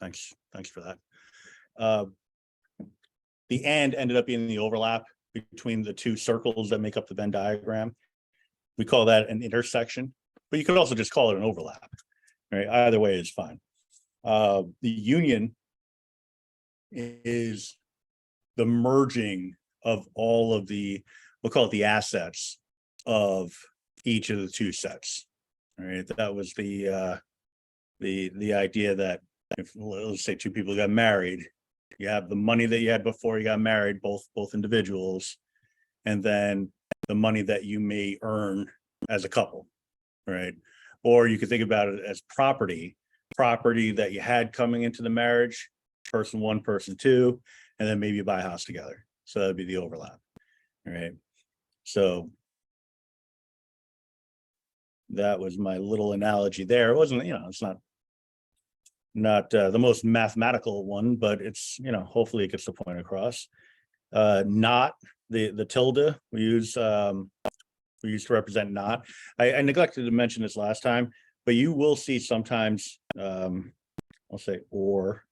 Thanks for that. The and ended up being the overlap between the two circles that make up the Venn diagram. We call that an intersection, but you could also just call it an overlap. Right? Either way is fine. The union is the merging of all of the, we'll call it the assets of each of the two sets. All right, that was the idea that if, let's say, two people got married, you have the money that you had before you got married, both individuals, and then the money that you may earn as a couple, right? Or you could think about it as property that you had coming into the marriage, person one, person two, and then maybe you buy a house together. So that'd be the overlap, right? So that was my little analogy there. It wasn't, it's not the most mathematical one, but it's, hopefully it gets the point across. Not the tilde we use to represent not. I neglected to mention this last time, but you will see sometimes I'll say or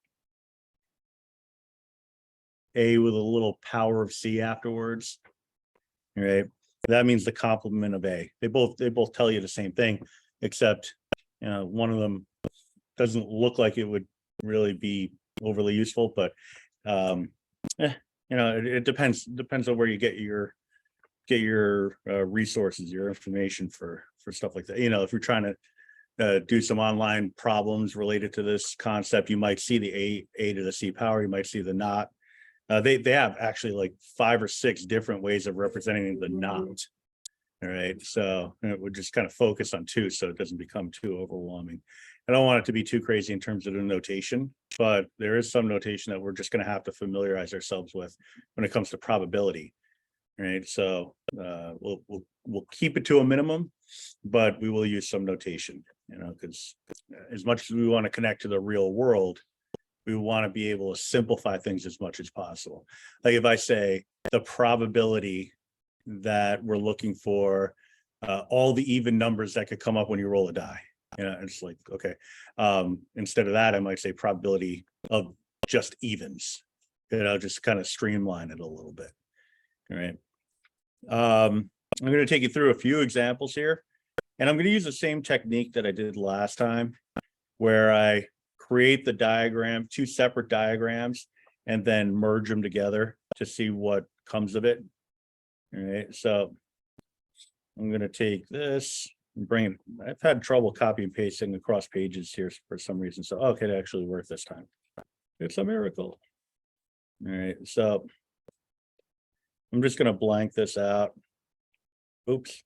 a with a little power of C afterwards. Right, that means the complement of a. They both tell you the same thing, except one of them doesn't look like it would really be overly useful, but it depends on where you get your resources, your information for stuff like that. If you're trying to do some online problems related to this concept, you might see the a to the C power, you might see the not. They have actually like 5 or 6 different ways of representing the not. All right, so we'll just kind of focus on 2 so it doesn't become too overwhelming. I don't want it to be too crazy in terms of the notation, but there is some notation that we're just going to have to familiarize ourselves with when it comes to probability. Right, so we'll keep it to a minimum, but we will use some notation, because as much as we want to connect to the real world, we want to be able to simplify things as much as possible. Like if I say the probability that we're looking for all the even numbers that could come up when you roll a die, it's like, okay, instead of that I might say probability of just evens, just kind of streamline it a little bit. All right, I'm going to take you through a few examples here, and I'm going to use the same technique that I did last time, where I create the diagram, 2 separate diagrams, and then merge them together to see what comes of it. All right, so I'm going to take this and bring it. I've had trouble copy and pasting across pages here for some reason, so okay, it actually worked this time. It's a miracle. All right, so I'm just going to blank this out. Oops,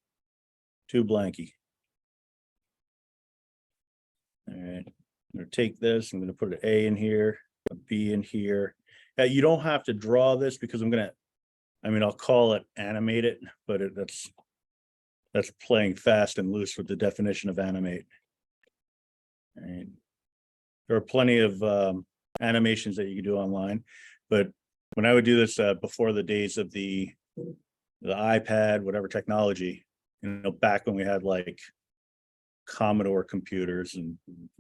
too blanky. All right, I'm going to take this. I'm going to put an A in here, a B in here. You don't have to draw this because I'll call it animate it, but that's playing fast and loose with the definition of animate. All right. There are plenty of animations that you can do online, but when I would do this before the days of the iPad, whatever technology, back when we had like Commodore computers, and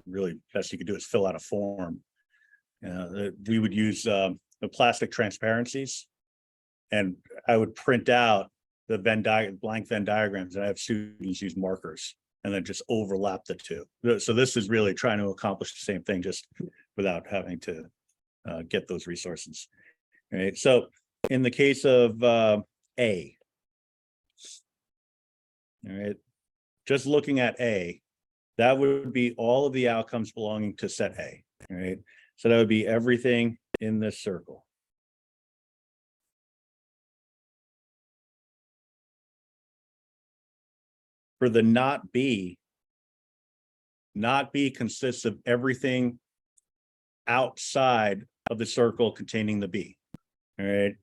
really best you could do is fill out a form. We would use the plastic transparencies, and I would print out the blank Venn diagrams, and I have students use markers and then just overlap the 2. So this is really trying to accomplish the same thing, just without having to get those resources. All right, so in the case of A, all right, just looking at A, that would be all of the outcomes belonging to set A. All right, so that would be everything in this circle. For the not B consists of everything outside of the circle containing the B. All right,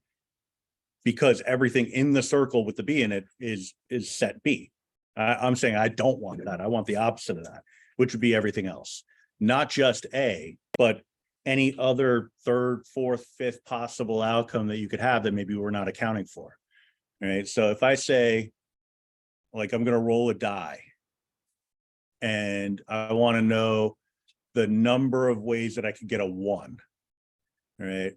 because everything in the circle with the B in it is set B. I'm saying I don't want that. I want the opposite of that, which would be everything else, not just A, but any other 3rd, 4th, 5th possible outcome that you could have that maybe we're not accounting for. All right, so if I say, like, I'm going to roll a die, and I want to know the number of ways that I could get a 1. All right.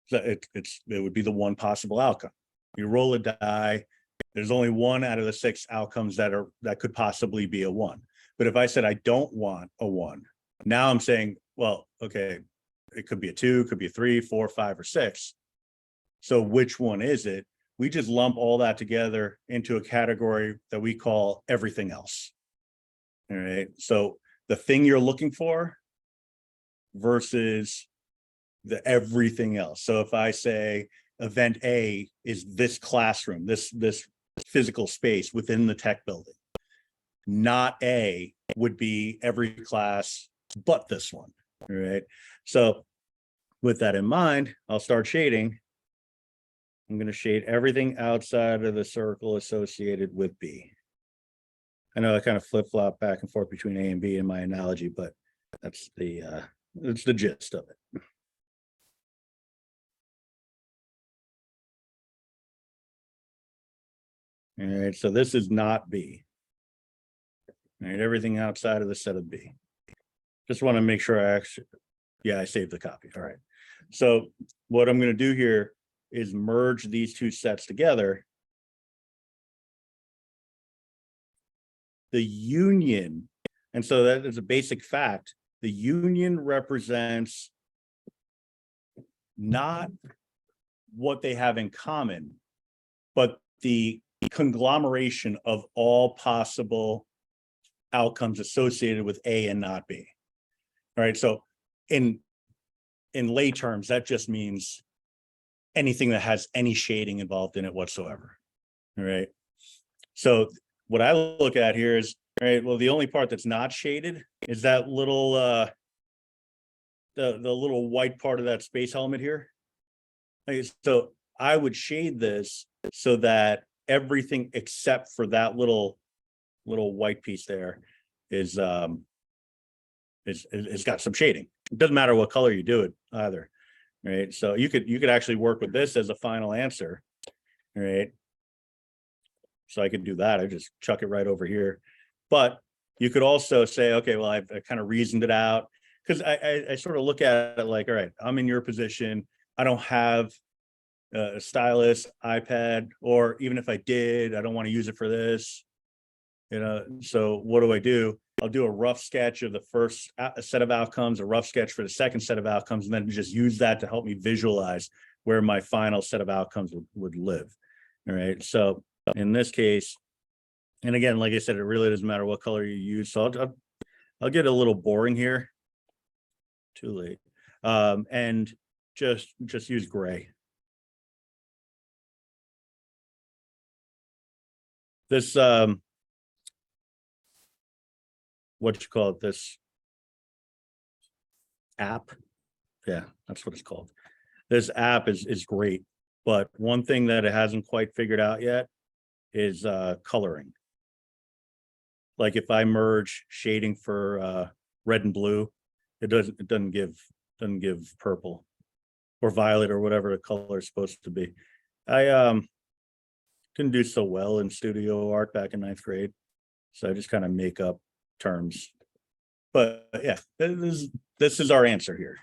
So it would be the one possible outcome. You roll a die. There's only 1 out of the 6 outcomes that could possibly be a 1. But if I said I don't want a 1, now I'm saying, well, okay, it could be a 2, could be a 3, 4, 5, or 6. So which one is it? We just lump all that together into a category that we call everything else. All right. So the thing you're looking for versus the everything else. So if I say event A is this classroom, this physical space within the tech building, not A would be every class but this one. All right. So with that in mind, I'll start shading. I'm going to shade everything outside of the circle associated with B. I know I kind of flip-flop back and forth between A and B in my analogy, but that's the gist of it. All right, so this is not B. All right, everything outside of the set of B. Just want to make sure I saved the copy. All right. So what I'm going to do here is merge these 2 sets together. The union, and so that is a basic fact, the union represents not what they have in common, but the conglomeration of all possible outcomes associated with A and not B. All right, so in lay terms, that just means anything that has any shading involved in it whatsoever. All right, so what I look at here is, all right, well, the only part that's not shaded is that little the little white part of that space element here. Okay, so I would shade this so that everything except for that little white piece there is got some shading. It doesn't matter what color you do it either. Right. So you could actually work with this as a final answer. All right. So I could do that. I just chuck it right over here. But you could also say, okay, well, I kind of reasoned it out, because I sort of look at it like, all right, I'm in your position. I don't have a stylus, iPad, or even if I did, I don't want to use it for this. So what do? I'll do a rough sketch of the first set of outcomes, a rough sketch for the second set of outcomes, and then just use that to help me visualize where my final set of outcomes would live. All right. So in this case, and again, like I said, it really doesn't matter what color you use. So I'll get a little boring here. Too late. And just use gray. This what you call it, this app. Yeah, that's what it's called. This app is great, but one thing that it hasn't quite figured out yet is coloring. Like if I merge shading for red and blue, it doesn't give purple or violet or whatever the color is supposed to be. I didn't do so well in studio art back in 9th grade, so I just kind of make up terms. But yeah, this is our answer here.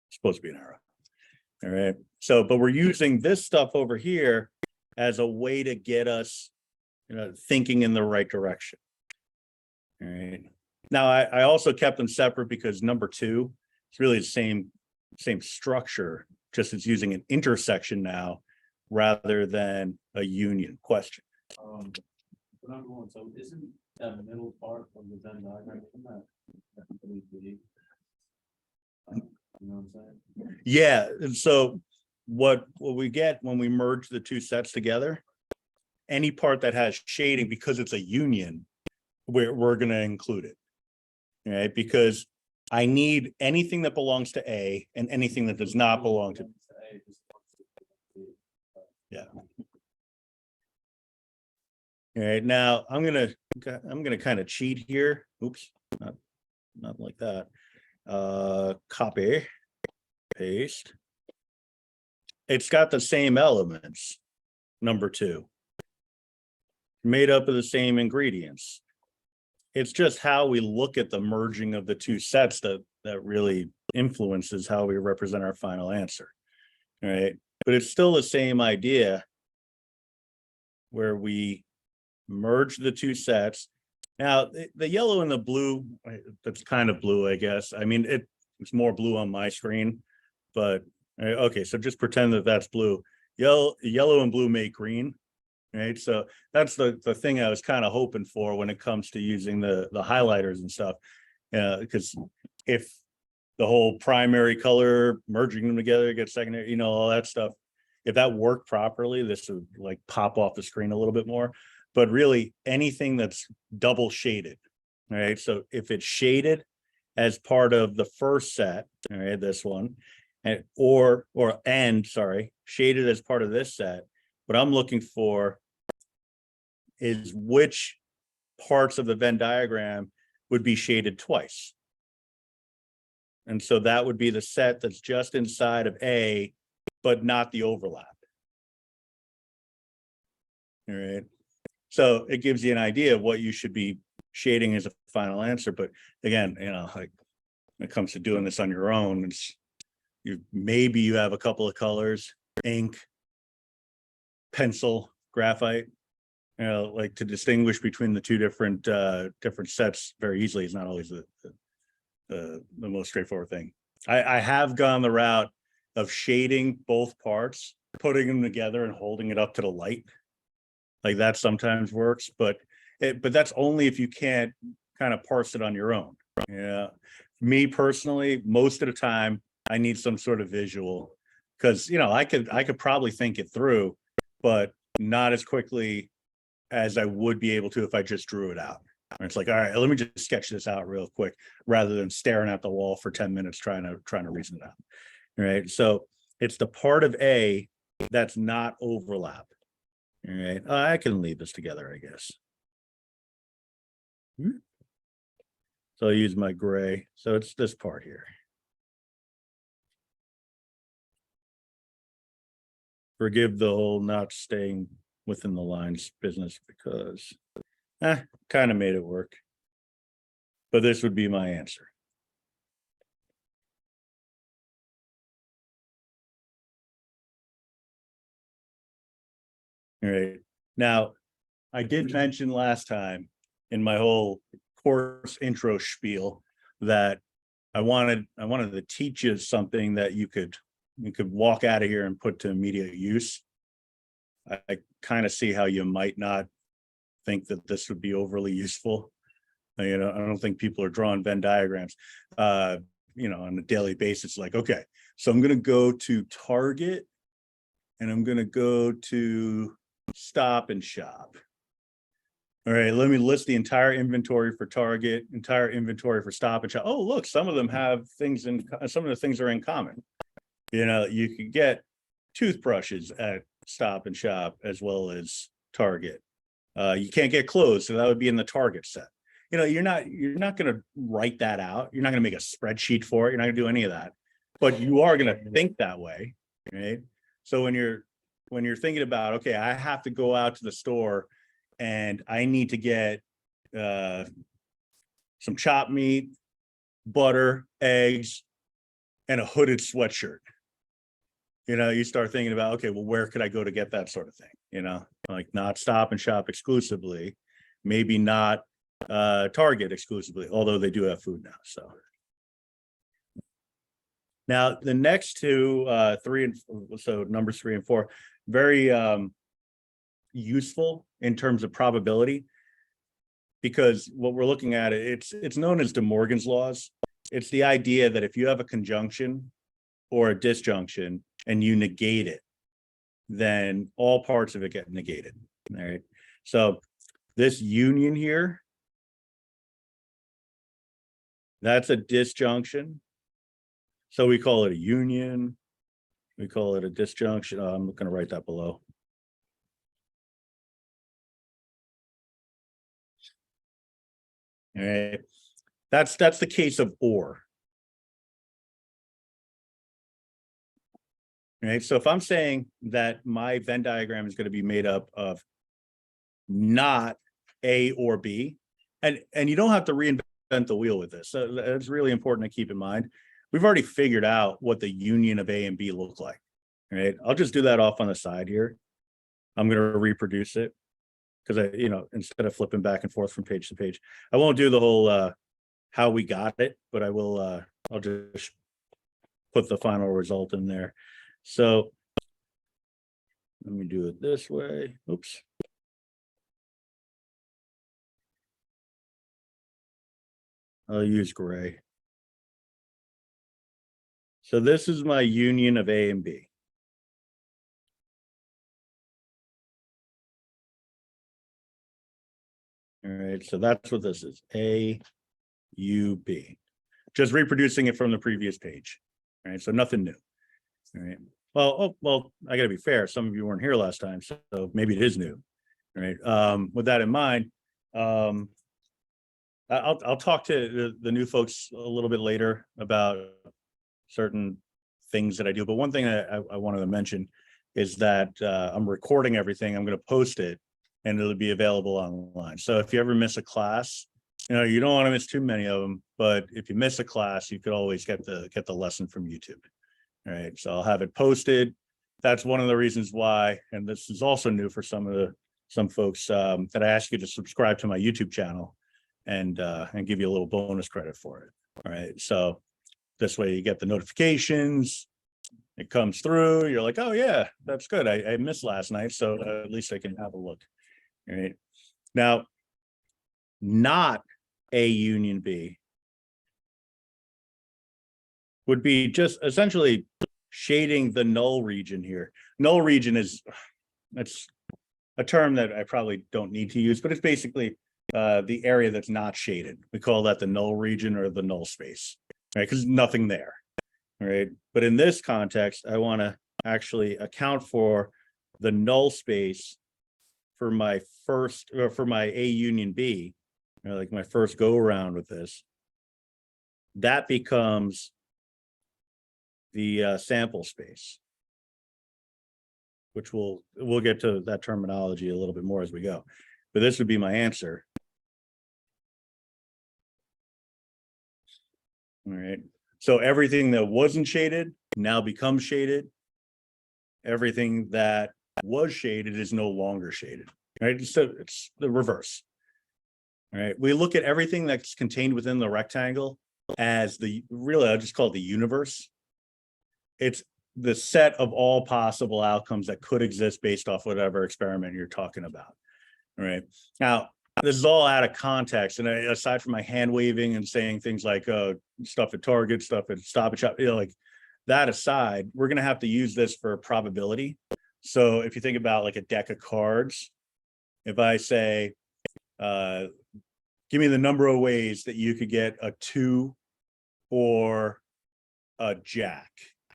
It's supposed to be an arrow. All right. So, but we're using this stuff over here as a way to get us, thinking in the right direction. All right. Now, I also kept them separate because number 2 is really the same structure, just it's using an intersection now rather than a union. Question. So isn't that middle part of the Venn diagram, you know what I'm saying? Yeah. And so what we get when we merge the 2 sets together, any part that has shading, because it's a union, we're going to include it. All right. Because I need anything that belongs to A and anything that does not belong to. Yeah. All right. Now I'm gonna kind of cheat here. Oops, not like that. Copy, paste. It's got the same elements, number 2. made up of the same ingredients. It's just how we look at the merging of the two sets that really influences how we represent our final answer. All right. But it's still the same idea where we merge the two sets. Now, the yellow and the blue, that's kind of blue, I guess. I mean, it's more blue on my screen, but okay, so just pretend that that's blue. Yellow and blue make green, right? So that's the thing I was kind of hoping for when it comes to using the highlighters and stuff. Because if the whole primary color, merging them together, get secondary, all that stuff, if that worked properly, this would like pop off the screen a little bit more. But really anything that's double shaded, right? So if it's shaded as part of the first set, all right, this one, and shaded as part of this set, what I'm looking for is which parts of the Venn diagram would be shaded twice. And so that would be the set that's just inside of A, but not the overlap. All right. So it gives you an idea of what you should be shading as a final answer. But again, like when it comes to doing this on your own, maybe you have a couple of colors, ink, pencil, graphite, like to distinguish between the two different sets very easily is not always the most straightforward thing. I have gone the route of shading both parts, putting them together and holding it up to the light. Like that sometimes works, but that's only if you can't kind of parse it on your own. Yeah. Me personally, most of the time I need some sort of visual because I could probably think it through, but not as quickly as I would be able to if I just drew it out. And it's like, all right, let me just sketch this out real quick rather than staring at the wall for 10 minutes trying to reason it out. All right. So it's the part of A that's not overlap. All right. I can leave this together, I guess. So I'll use my gray. So it's this part here. Forgive the whole not staying within the lines business because kind of made it work. But this would be my answer. All right. Now, I did mention last time in my whole course intro spiel that I wanted to teach you something that you could walk out of here and put to immediate use. I kind of see how you might not think that this would be overly useful. I don't think people are drawing Venn diagrams, on a daily basis. Like, okay, so I'm going to go to Target and I'm going to go to Stop and Shop. All right, let me list the entire inventory for Target, entire inventory for Stop and Shop. Oh, look, some of them have things some of the things are in common. You could get toothbrushes at Stop and Shop as well as Target. You can't get clothes, so that would be in the Target set. You're not going to write that out. You're not going to make a spreadsheet for it. You're not going to do any of that, but you are going to think that way, right? So when you're thinking about, okay, I have to go out to the store and I need to get some chopped meat, butter, eggs, and a hooded sweatshirt. You start thinking about, okay, well, where could I go to get that sort of thing? Like not Stop and Shop exclusively, maybe not Target exclusively, although they do have food now. So now the next two, numbers 3 and 4, very useful in terms of probability, because what we're looking at, it's known as De Morgan's laws. It's the idea that if you have a conjunction or a disjunction and you negate it, then all parts of it get negated. All right. So this union here, that's a disjunction. So we call it a union. We call it a disjunction. I'm going to write that below. All right. That's the case of or. All right. So if I'm saying that my Venn diagram is going to be made up of not A or B. And you don't have to reinvent the wheel with this. So that's really important to keep in mind. We've already figured out what the union of A and B look like. Right. I'll just do that off on the side here. I'm going to reproduce it because instead of flipping back and forth from page to page, I won't do the whole how we got it, but I will. I'll just put the final result in there. So let me do it this way. Oops. I'll use gray. So this is my union of A and B. All right, so that's what this is, A, U, B. Just reproducing it from the previous page. All right, so nothing new. All right. Well, I gotta be fair. Some of you weren't here last time, so maybe it is new. All right. With that in mind, I'll talk to the new folks a little bit later about certain things that I do. But one thing I wanted to mention is that I'm recording everything. I'm going to post it, and it'll be available online. So if you ever miss a class, you don't want to miss too many of them. But if you miss a class, you could always get the lesson from YouTube. All right. So I'll have it posted. That's one of the reasons why, and this is also new for some folks, that I ask you to subscribe to my YouTube channel and give you a little bonus credit for it. All right. So this way you get the notifications, it comes through, you're like, oh yeah, that's good. I missed last night, so at least I can have a look. All right. Now, not A union B would be just essentially shading the null region here. Null region that's a term that I probably don't need to use, but it's basically the area that's not shaded. We call that the null region or the null space, right? Because nothing there, right? But in this context, I want to actually account for the null space for my A union B, like my first go around with this. That becomes the sample space, which we'll get to that terminology a little bit more as we go. But this would be my answer. All right. So everything that wasn't shaded now becomes shaded. Everything that was shaded is no longer shaded. Right. So it's the reverse. All right. We look at everything that's contained within the rectangle as I'll just call it the universe. It's the set of all possible outcomes that could exist based off whatever experiment you're talking about. All right. Now, this is all out of context. And aside from my hand waving and saying things like stuff at Target, stuff at Stop and Shop, like that aside, we're going to have to use this for probability. So if you think about like a deck of cards, if I say, give me the number of ways that you could get a 2 or a jack,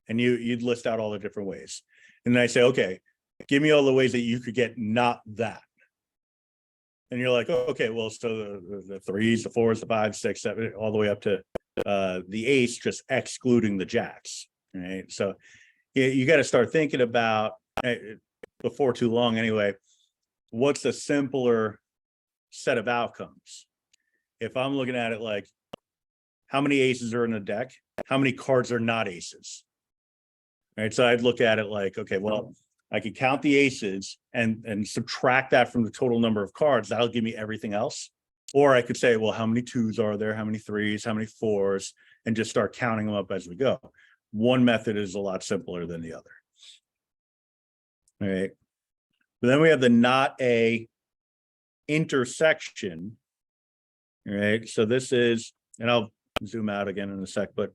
and you'd list out all the different ways. And then I say, okay, give me all the ways that you could get not that. And you're like, oh, okay, well, so the 3s, the 4s, the 5s, 6, 7, all the way up to the ace, just excluding the jacks. Right. So you got to start thinking about, before too long anyway, what's a simpler set of outcomes? If I'm looking at it like, how many aces are in a deck? How many cards are not aces? Right. So I'd look at it like, okay, well, I could count the aces and subtract that from the total number of cards. That'll give me everything else. Or I could say, well, how many 2s are there? How many 3s? How many 4s? And just start counting them up as we go. One method is a lot simpler than the other. All right. But then we have the not A intersection. All right. So this is, and I'll zoom out again in a sec, but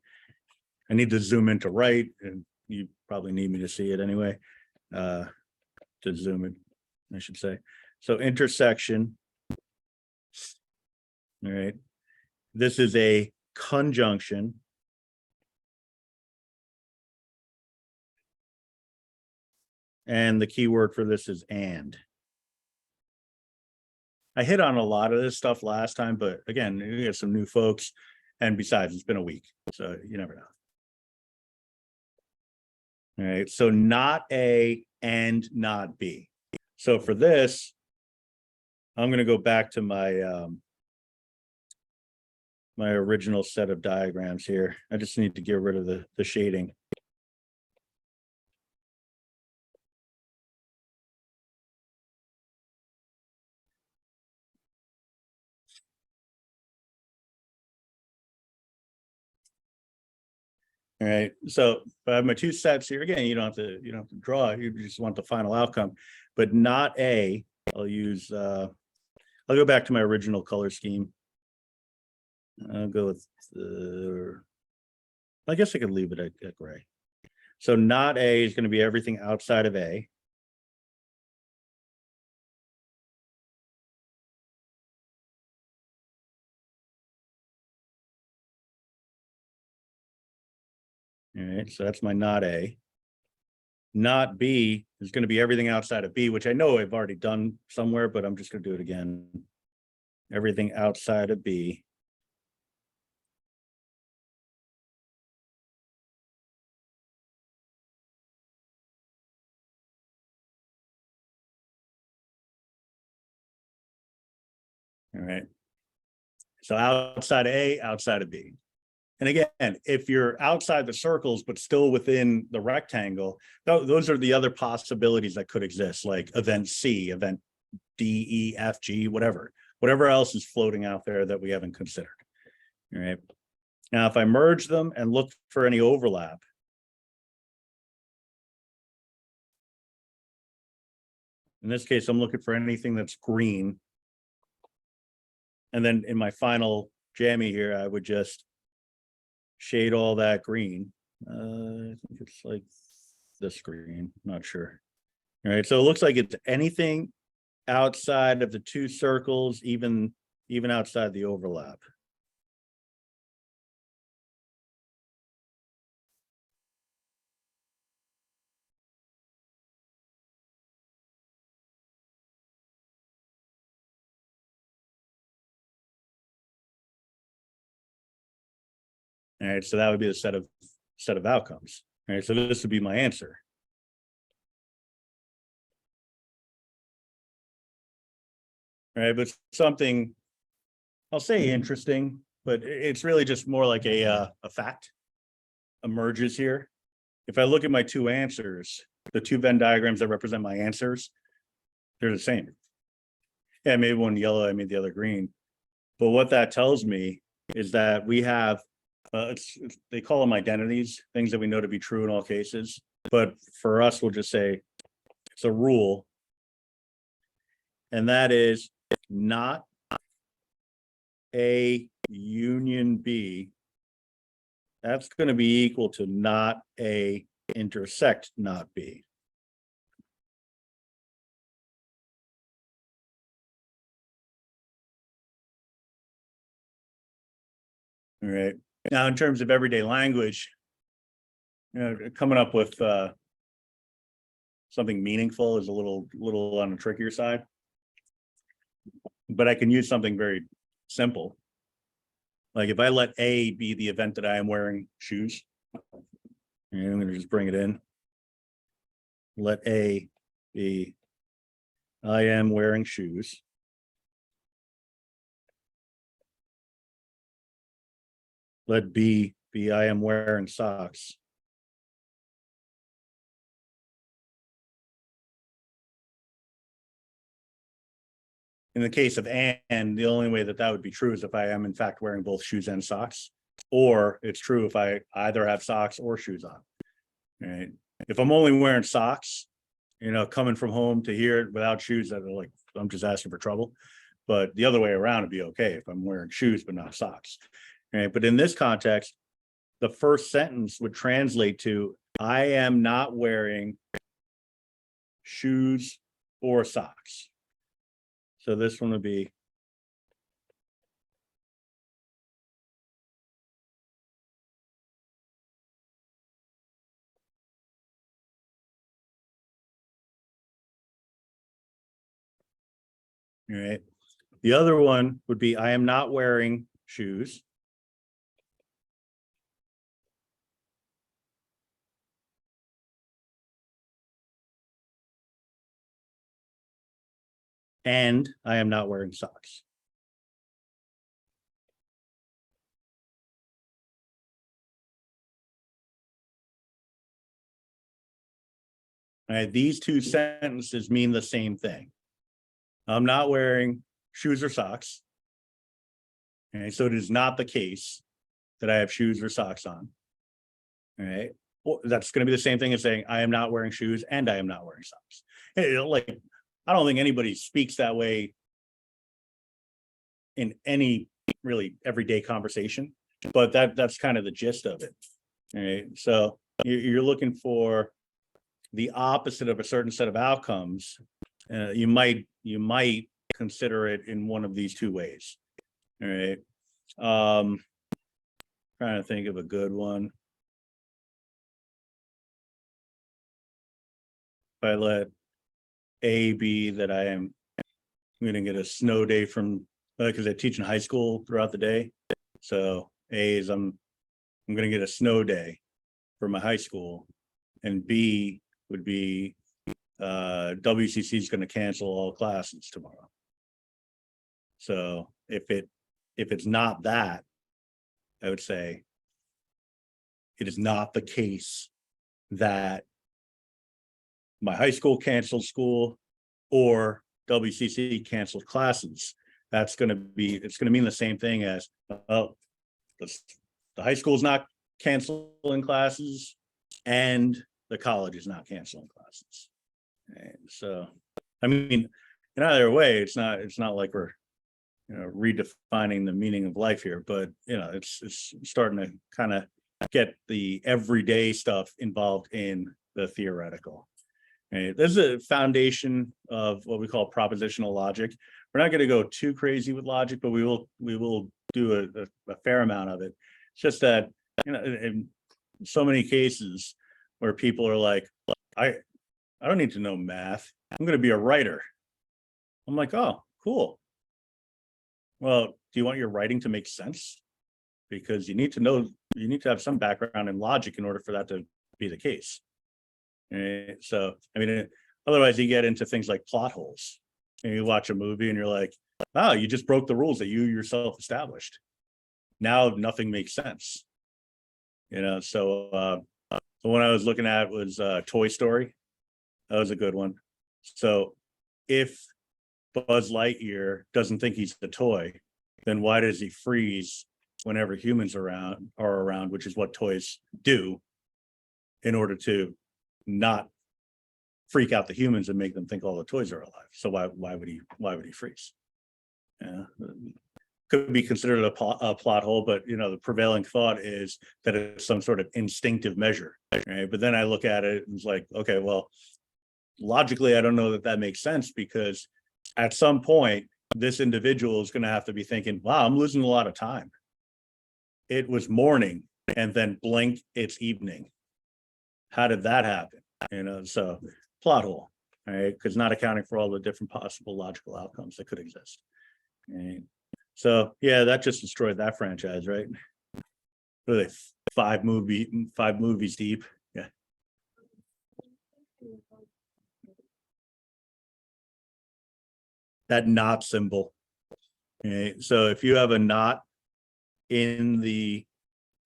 I need to zoom into right, and you probably need me to see it anyway. To zoom in, I should say. So intersection. All right. This is a conjunction. And the key word for this is and. I hit on a lot of this stuff last time, but again, we got some new folks. And besides, it's been a week, so you never know. All right. So not A and not B. So for this, I'm going to go back to my my original set of diagrams here. I just need to get rid of the shading. All right, so I have my two sets here. Again, you don't have to draw, you just want the final outcome, but not A. I'll use I'll go back to my original color scheme. I'll go with I guess I could leave it at gray. So not A is going to be everything outside of A. All right, so that's my not A. Not B is going to be everything outside of B, which I know I've already done somewhere, but I'm just going to do it again. Everything outside of B. All right. So outside of A, outside of B. And again, if you're outside the circles, but still within the rectangle, those are the other possibilities that could exist, like event C, event D, E, F, G, whatever else is floating out there that we haven't considered. All right. Now, if I merge them and look for any overlap, in this case, I'm looking for anything that's green. And then in my final jammy here, I would just shade all that green. I think it's like this green, not sure. All right, so it looks like it's anything outside of the two circles, even outside the overlap. All right, so that would be the set of outcomes. All right, so this would be my answer. All right, but something I'll say interesting, but it's really just more like a fact emerges here. If I look at my two answers, the two Venn diagrams that represent my answers, they're the same. Yeah, I made one yellow, I made the other green. But what that tells me is that we have, they call them identities, things that we know to be true in all cases. But for us, we'll just say it's a rule. And that is not A union B. That's going to be equal to not A intersect not B. All right. Now, in terms of everyday language, coming up with something meaningful is a little on the trickier side. But I can use something very simple. Like if I let A be the event that I am wearing shoes, and I'm going to just bring it in. Let A be I am wearing shoes. Let B be I am wearing socks. In the case of and, the only way that would be true is if I am in fact wearing both shoes and socks, or it's true if I either have socks or shoes on. All right. If I'm only wearing socks, coming from home to here without shoes, that like I'm just asking for trouble. But the other way around would be okay if I'm wearing shoes but not socks. All right. But in this context, the first sentence would translate to I am not wearing shoes or socks. So this one would be all right. The other one would be I am not wearing shoes. and I am not wearing socks. All right, these two sentences mean the same thing. I'm not wearing shoes or socks. Okay, so it is not the case that I have shoes or socks on. All right. Well, that's going to be the same thing as saying I am not wearing shoes and I am not wearing socks. Like, I don't think anybody speaks that way in any really everyday conversation, but that's kind of the gist of it. All right. So you're looking for the opposite of a certain set of outcomes. You might consider it in one of these two ways. All right. Trying to think of a good one. If I let A be that I'm going to get a snow day from, because I teach in high school throughout the day. So A is I'm going to get a snow day for my high school, and B would be WCC is going to cancel all classes tomorrow. So if it's not that, I would say it is not the case that my high school canceled school or WCC canceled classes. It's going to mean the same thing as, oh, the high school is not canceling classes and the college is not canceling classes. And so, I mean, in either way, it's not like we're, redefining the meaning of life here, but it's starting to kind of get the everyday stuff involved in the theoretical. Right? There's a foundation of what we call propositional logic. We're not going to go too crazy with logic, but we will do a fair amount of it. It's just that, in so many cases where people are like, I don't need to know math. I'm going to be a writer. I'm like, oh, cool. Well, do you want your writing to make sense? Because you need to have some background in logic in order for that to be the case. Right? So, I mean, otherwise you get into things like plot holes. And you watch a movie and you're like, oh, you just broke the rules that you yourself established. Now nothing makes sense. So the one I was looking at was Toy Story. That was a good one. So if Buzz Lightyear doesn't think he's a toy, then why does he freeze whenever humans are around, which is what toys do, in order to not freak out the humans and make them think all the toys are alive? So why would he freeze? Yeah. Could be considered a plot hole, but the prevailing thought is that it's some sort of instinctive measure, right? But then I look at it and it's like, okay, well, logically, I don't know that makes sense, because at some point, this individual is going to have to be thinking, wow, I'm losing a lot of time. It was morning and then blink, it's evening. How did that happen? So plot hole, right? Because not accounting for all the different possible logical outcomes that could exist. Right? So yeah, that just destroyed that franchise, right? Really, five movies deep. Yeah. That not symbol. Okay, so if you have a not in the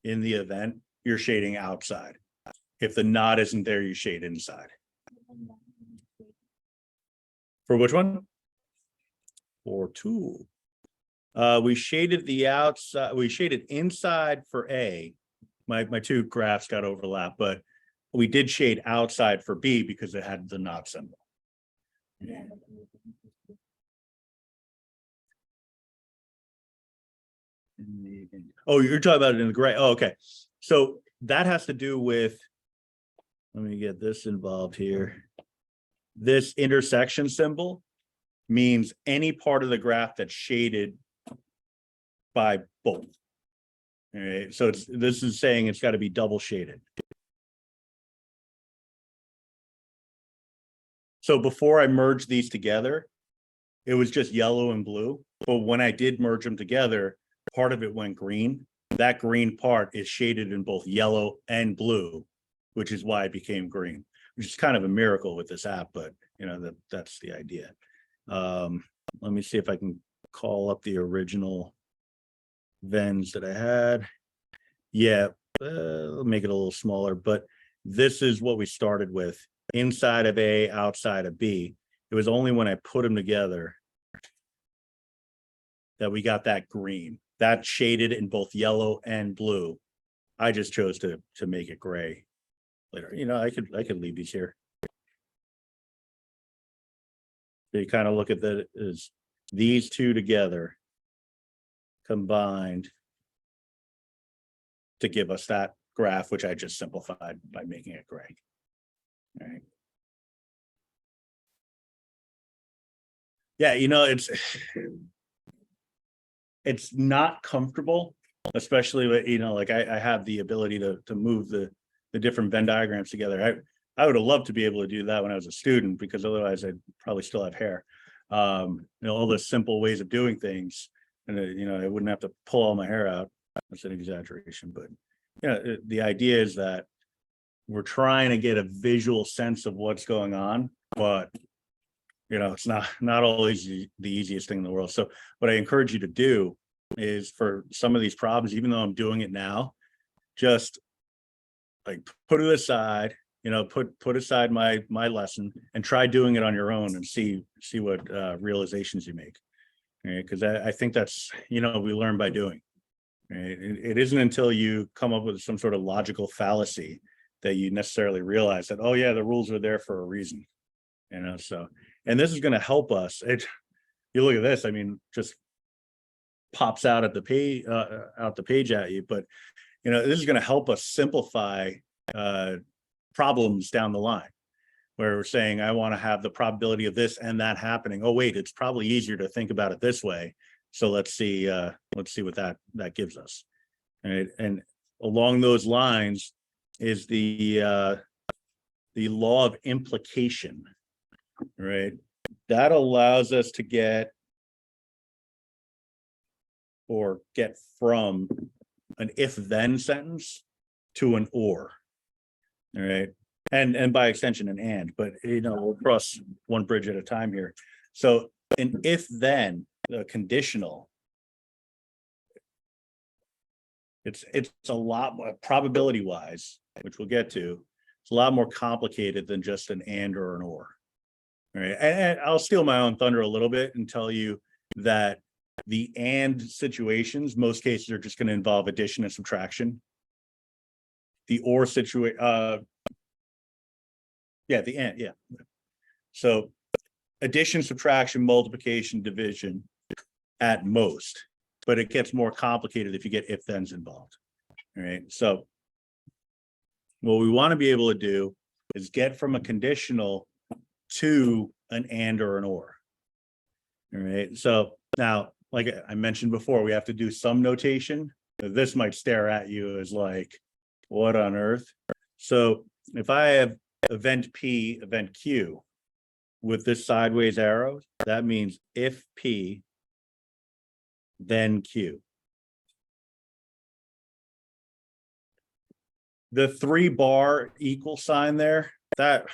event, you're shading outside. If the not isn't there, you shade inside. For which one? For two. We shaded the outside, we shaded inside for A. My two graphs got overlapped, but we did shade outside for B because it had the not symbol. Yeah. Oh, you're talking about it in the gray. Oh, okay. So that has to do with, let me get this involved here. This intersection symbol means any part of the graph that's shaded by both. All right. So this is saying it's got to be double shaded. So before I merged these together, it was just yellow and blue. But when I did merge them together, part of it went green. That green part is shaded in both yellow and blue, which is why it became green, which is kind of a miracle with this app, but that's the idea. let me see if I can call up the original vens that I had. Yeah, I'll make it a little smaller, but this is what we started with. Inside of A, outside of B. It was only when I put them together that we got that green. That shaded in both yellow and blue. I just chose to make it gray later. You know, I could leave these here. So you kind of look at that as these two together combined to give us that graph, which I just simplified by making it gray. All right. Yeah, you know, it's not comfortable, especially with, you know, like I have the ability to move the different Venn diagrams together. I would have loved to be able to do that when I was a student, because otherwise I'd probably still have hair. You know, all the simple ways of doing things, and you know, I wouldn't have to pull all my hair out. That's an exaggeration, but yeah, the idea is that we're trying to get a visual sense of what's going on, but you know, it's not always the easiest thing in the world. So what I encourage you to do is, for some of these problems, even though I'm doing it now, just like put it aside, you know, put aside my lesson and try doing it on your own and see what realizations you make. Right? Because I think that's, you know, we learn by doing. Right? It isn't until you come up with some sort of logical fallacy that you necessarily realize that, oh yeah, the rules are there for a reason. You know, so, and this is going to help us. You look at this, I mean, just pops out at the page at you, but you know, this is going to help us simplify problems down the line, where we're saying, I want to have the probability of this and that happening. Oh wait, it's probably easier to think about it this way. So let's see what that gives us. All right. And along those lines is the law of implication. Right, that allows us to get from an if-then sentence to an or. All right, and by extension an and, but you know, we'll cross one bridge at a time here. So an if-then, the conditional, it's a lot more probability wise, which we'll get to. It's a lot more complicated than just an and or an or. All right, and I'll steal my own thunder a little bit and tell you that the and situations, most cases, are just going to involve addition and subtraction. The or situation, yeah, the and, yeah. So addition, subtraction, multiplication, division at most, but it gets more complicated if you get if-thens involved. All right, so what we want to be able to do is get from a conditional to an and or an or. All right, so now, like I mentioned before, we have to do some notation. This might stare at you as like, what on earth? So if I have event P, event Q with this sideways arrow, that means if P, then Q. The 3-bar equal sign there, that's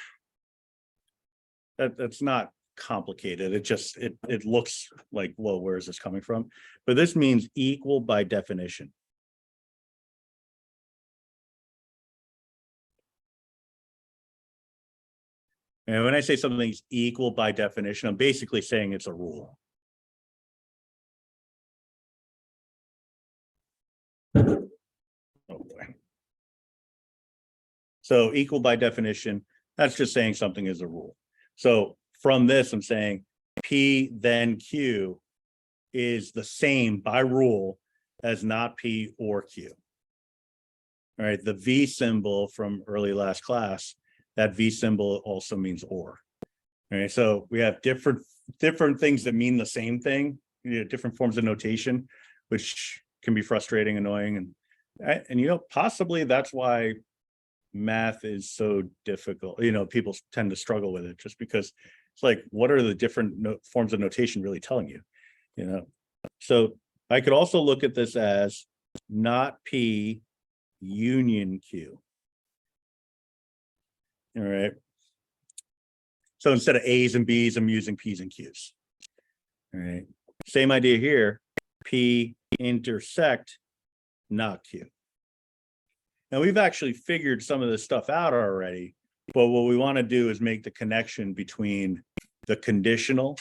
not complicated. It looks like, whoa, where is this coming from? But this means equal by definition. And when I say something's equal by definition, I'm basically saying it's a rule. Oh boy. So equal by definition, that's just saying something is a rule. So from this, I'm saying P then Q is the same by rule as not P or Q. All right, the V symbol from early last class, that V symbol also means or. All right, so we have different things that mean the same thing, you know, different forms of notation, which can be frustrating, annoying, and you know, possibly that's why math is so difficult. You know, people tend to struggle with it just because it's like, what are the different forms of notation really telling you? You know, so I could also look at this as not P union Q. All right. So instead of A's and B's, I'm using P's and Q's. All right. Same idea here. P intersect not Q. Now we've actually figured some of this stuff out already, but what we want to do is make the connection between the conditional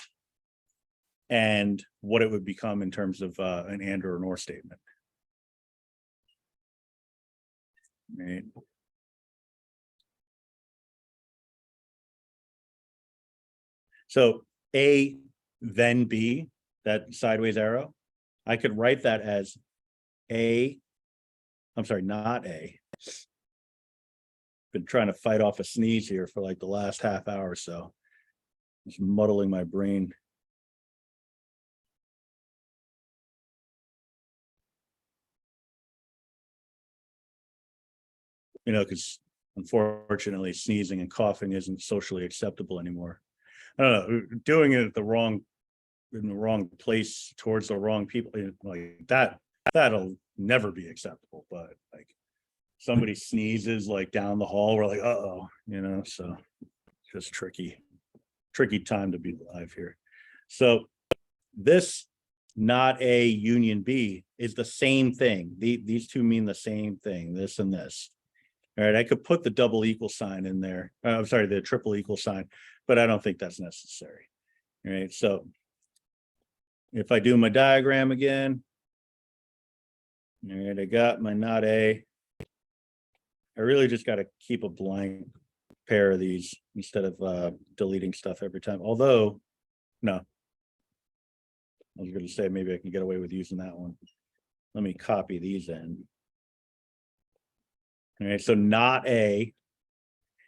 and what it would become in terms of an and or an or statement. Right. So A, then B, that sideways arrow, I could write that as A, I'm sorry, not A. Been trying to fight off a sneeze here for like the last half hour or so. Just muddling my brain. You know, because unfortunately sneezing and coughing isn't socially acceptable anymore. I don't know, doing it in the wrong place towards the wrong people, like that'll never be acceptable. But like somebody sneezes like down the hall, we're like, uh-oh, you know, so just tricky time to be alive here. So this not A union B is the same thing. These two mean the same thing, this and this. All right, I could put the double equal sign in there. I'm sorry, the triple equal sign, but I don't think that's necessary. All right, so if I do my diagram again, all right, I got my not A. I really just got to keep a blank pair of these instead of deleting stuff every time. Although, no, I was going to say maybe I can get away with using that one. Let me copy these in. All right, so not A.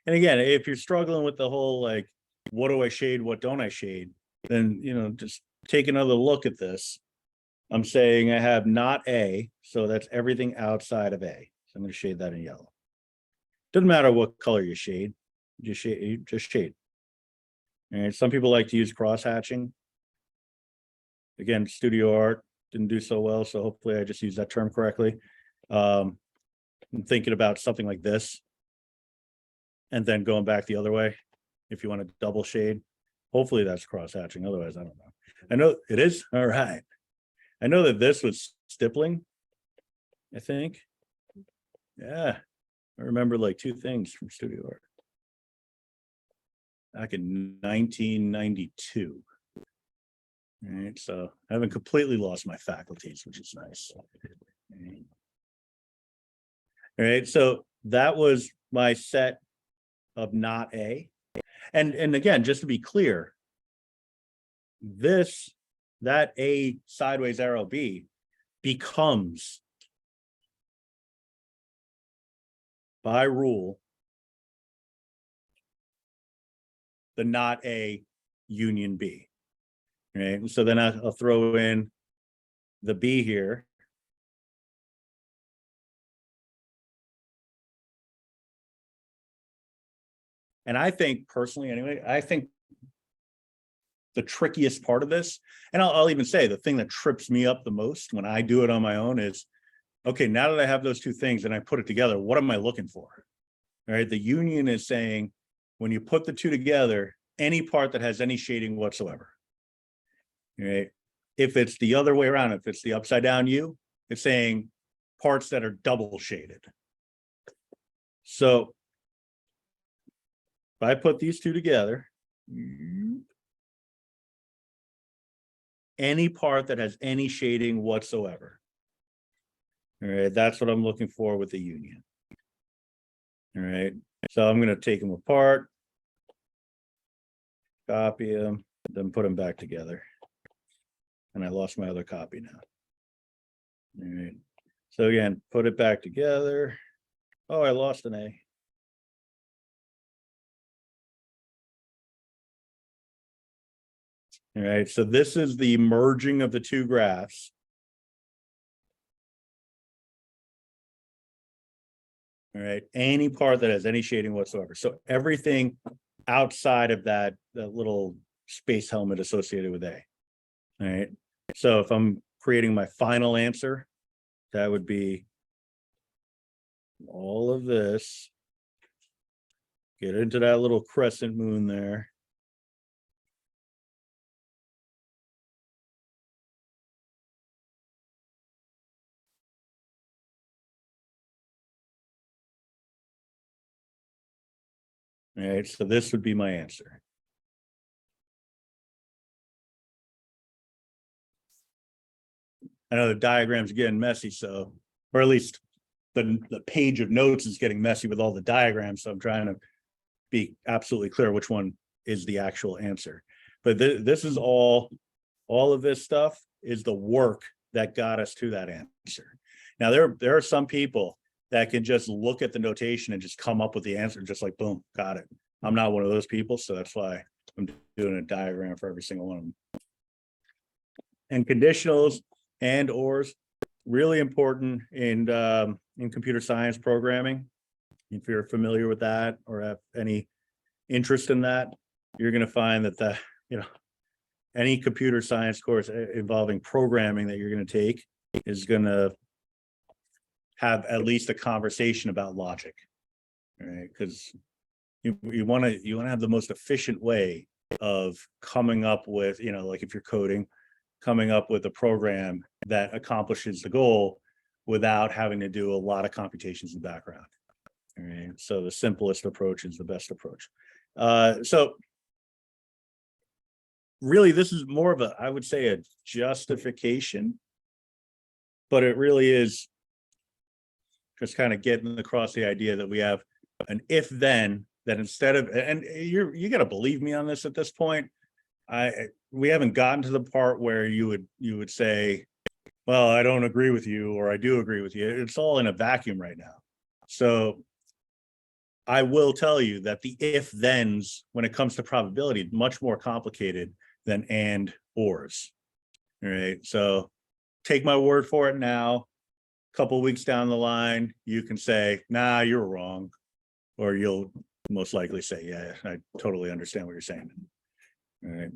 And again, if you're struggling with the whole like, what do I shade, what don't I shade, then, you know, just take another look at this. I'm saying I have not A, so that's everything outside of A. So I'm going to shade that in yellow. Doesn't matter what color you shade, just shade. All right, some people like to use cross hatching. Again, studio art didn't do so well, so hopefully I just used that term correctly. I'm thinking about something like this, and then going back the other way. If you want to double shade, hopefully that's cross hatching. Otherwise, I don't know. I know it is. All right. I know that this was stippling, I think. Yeah, I remember like two things from studio art back in 1992. All right, so I haven't completely lost my faculties, which is nice. All right, so that was my set of not A. And again, just to be clear, that A sideways arrow B becomes by rule the not A union B. Right. And so then I'll throw in the B here. And I think personally, anyway, I think the trickiest part of this, and I'll even say the thing that trips me up the most when I do it on my own is, okay, now that I have those two things and I put it together, what am I looking for? All right, the union is saying when you put the two together, any part that has any shading whatsoever. All right, if it's the other way around, if it's the upside down U, it's saying parts that are double shaded. So if I put these two together, any part that has any shading whatsoever. All right, that's what I'm looking for with the union. All right, so I'm going to take them apart, copy them, then put them back together. And I lost my other copy now. All right, so again, put it back together. Oh, I lost an A. All right, so this is the merging of the two graphs. All right, any part that has any shading whatsoever. So everything outside of that little space helmet associated with A. All right, so if I'm creating my final answer, that would be all of this. Get into that little crescent moon there. All right, so this would be my answer. I know the diagram's getting messy, so, or at least the page of notes is getting messy with all the diagrams, so I'm trying to be absolutely clear which one is the actual answer. But this is all of this stuff is the work that got us to that answer. Now, there are some people that can just look at the notation and just come up with the answer, just like, boom, got it. I'm not one of those people, so that's why I'm doing a diagram for every single one of them. And conditionals and ors, really important in computer science programming. If you're familiar with that or have any interest in that, you're going to find that any computer science course involving programming that you're going to take is going to have at least a conversation about logic, right? Because you want to have the most efficient way of coming up with, like if you're coding, coming up with a program that accomplishes the goal without having to do a lot of computations in the background. All right. So the simplest approach is the best approach. So really, this is more of I would say a justification, but it really is just kind of getting across the idea that we have an if then, that instead of, and you got to believe me on this at this point, we haven't gotten to the part where you would say, well, I don't agree with you, or I do agree with you. It's all in a vacuum right now. So I will tell you that the if thens, when it comes to probability, much more complicated than and ors. All right. So take my word for it now. A couple of weeks down the line, you can say, nah, you're wrong. Or you'll most likely say, yeah, I totally understand what you're saying. All right.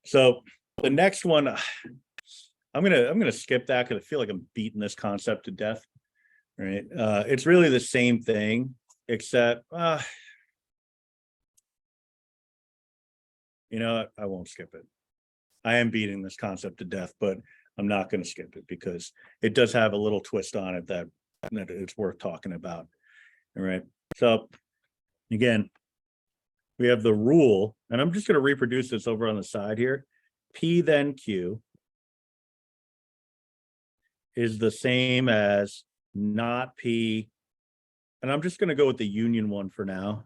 So the next one, I'm gonna skip that because I feel like I'm beating this concept to death. Right. It's really the same thing, except I won't skip it. I am beating this concept to death, but I'm not going to skip it because it does have a little twist on it that it's worth talking about. All right. So again, we have the rule, and I'm just going to reproduce this over on the side here. P then Q is the same as not P, and I'm just going to go with the union one for now.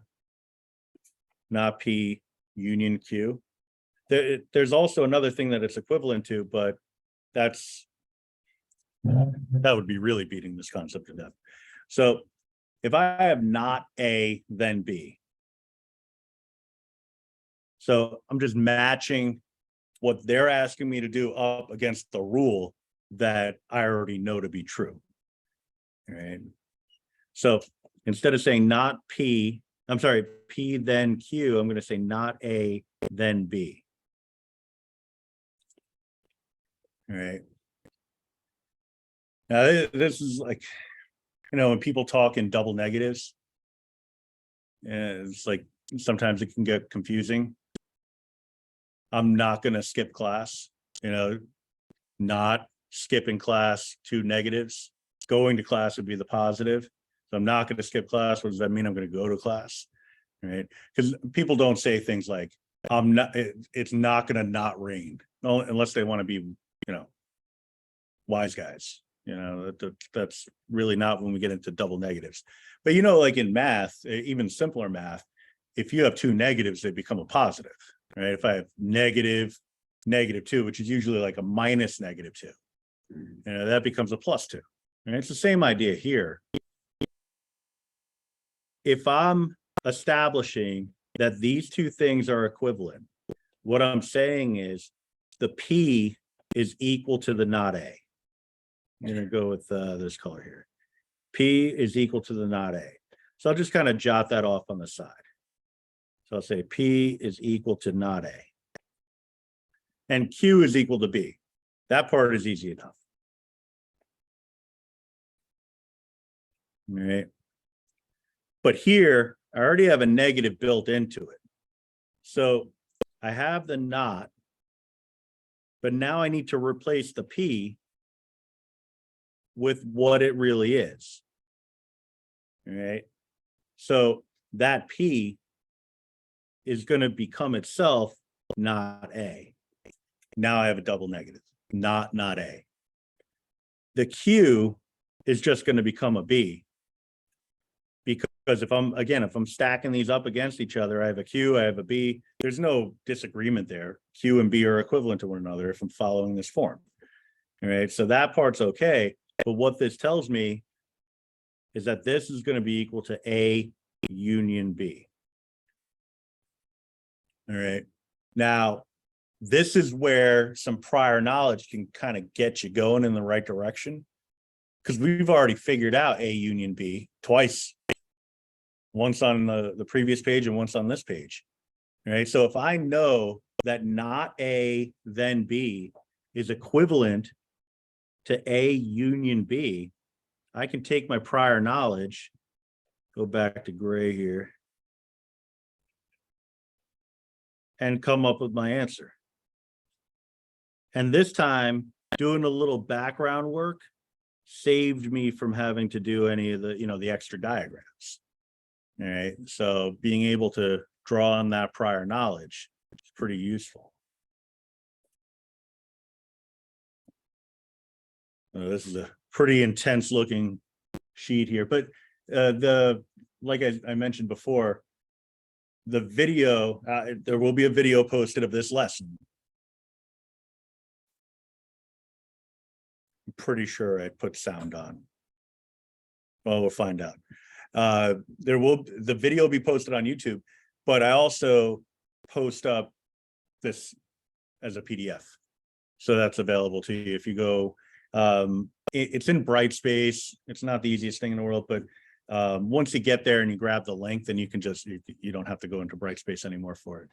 Not P union Q. There's also another thing that it's equivalent to, but that would be really beating this concept to death. So if I have not A, then B. So I'm just matching what they're asking me to do up against the rule that I already know to be true. All right. So instead of saying not P, I'm sorry, P then Q, I'm going to say not A, then B. All right. Now, this is like, when people talk in double negatives, it's like sometimes it can get confusing. I'm not going to skip class, not skipping class to negatives. Going to class would be the positive. So I'm not going to skip class. What does that mean? I'm going to go to class, right? Because people don't say things like, it's not going to not rain, unless they want to be, wise guys. That's really not when we get into double negatives. But like in math, even simpler math, if you have two negatives, they become a positive, right? If I have -2, which is usually like a -2, that becomes a +2. And it's the same idea here. If I'm establishing that these two things are equivalent, what I'm saying is the P is equal to the not A. I'm going to go with this color here. P is equal to the not A. So I'll just kind of jot that off on the side. So I'll say P is equal to not A. And Q is equal to B. That part is easy enough. All right. But here, I already have a negative built into it. So I have the not, but now I need to replace the P with what it really is. All right. So that P is going to become itself not A. Now I have a double negative, not A. The Q is just going to become a B. Because if I'm stacking these up against each other, I have a Q, I have a B. There's no disagreement there. Q and B are equivalent to one another if I'm following this form. All right, so that part's okay. But what this tells me is that this is going to be equal to A union B. All right. Now, this is where some prior knowledge can kind of get you going in the right direction, because we've already figured out A union B twice, once on the previous page and once on this page. All right. So if I know that not A then B is equivalent to A union B, I can take my prior knowledge, go back to gray here, and come up with my answer. And this time, doing a little background work saved me from having to do any of the extra diagrams. All right. So being able to draw on that prior knowledge is pretty useful. This is a pretty intense looking sheet here, but like I mentioned before, the video, there will be a video posted of this lesson. I'm pretty sure I put sound on. Well, we'll find out. The video will be posted on YouTube, but I also post up this as a PDF. So that's available to you if you go. It's in Brightspace. It's not the easiest thing in the world, but once you get there and you grab the link, then you can just, you don't have to go into Brightspace anymore for it.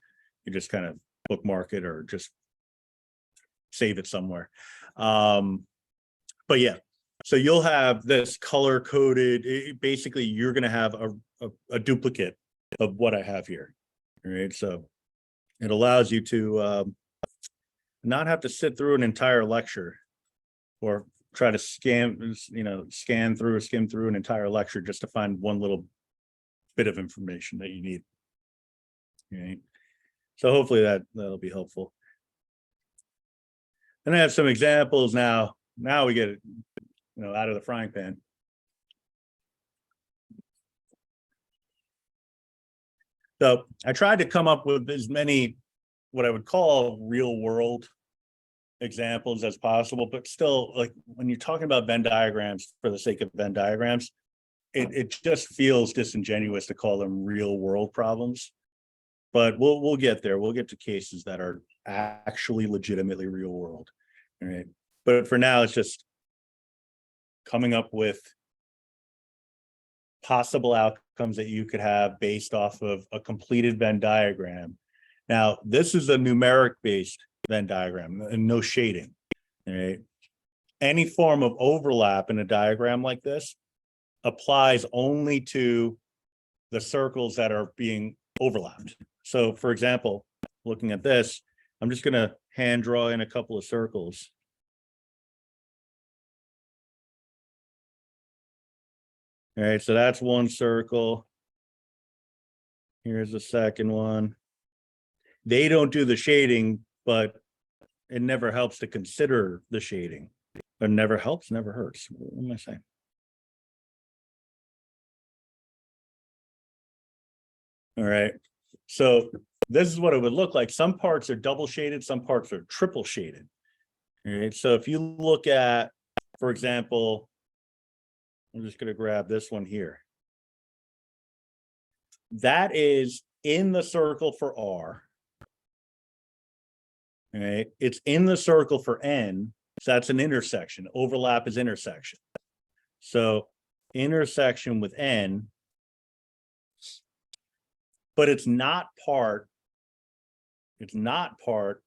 You just kind of bookmark it or just save it somewhere. But yeah, so you'll have this color coded. Basically, you're going to have a duplicate of what I have here. All right. So it allows you to not have to sit through an entire lecture or try to skim through an entire lecture just to find one little bit of information that you need. Okay. So hopefully that'll be helpful. And I have some examples now. Now we get it, out of the frying pan. So I tried to come up with as many what I would call real world examples as possible, but still, like when you're talking about Venn diagrams for the sake of Venn diagrams, it just feels disingenuous to call them real world problems. But we'll get there. We'll get to cases that are actually legitimately real world. All right. But for now, it's just coming up with possible outcomes that you could have based off of a completed Venn diagram. Now, this is a numeric based Venn diagram and no shading. All right. Any form of overlap in a diagram like this applies only to the circles that are being overlapped. So for example, looking at this, I'm just going to hand draw in a couple of circles. All right, so that's one circle. Here's the second one. They don't do the shading, but it never helps to consider the shading. But never helps, never hurts. What am I saying? All right, so this is what it would look like. Some parts are double shaded, some parts are triple shaded. All right, so if you look at, for example, I'm just going to grab this one here. That is in the circle for R. All right, it's in the circle for N. So that's an intersection. Overlap is intersection. So intersection with N, but it's not part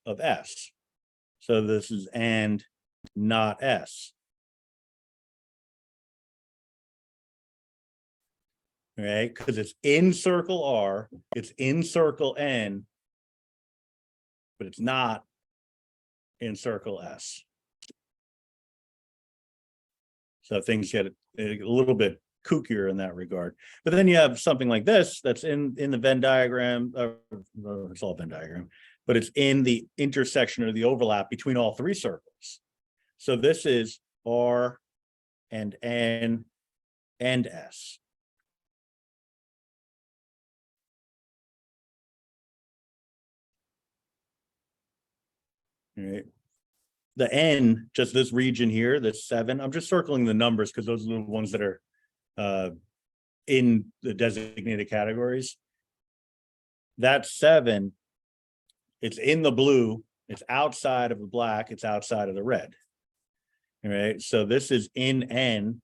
of S. So this is and not S. All right, because it's in circle R, it's in circle N, but it's not in circle S. So things get a little bit kookier in that regard. But then you have something like this that's in the Venn diagram. It's all Venn diagram, but it's in the intersection or the overlap between all three circles. So this is R and N and S. All right. The N, just this region here, this 7. I'm just circling the numbers because those are the ones that are in the designated categories. That 7, it's in the blue, it's outside of the black, it's outside of the red. All right, so this is in N.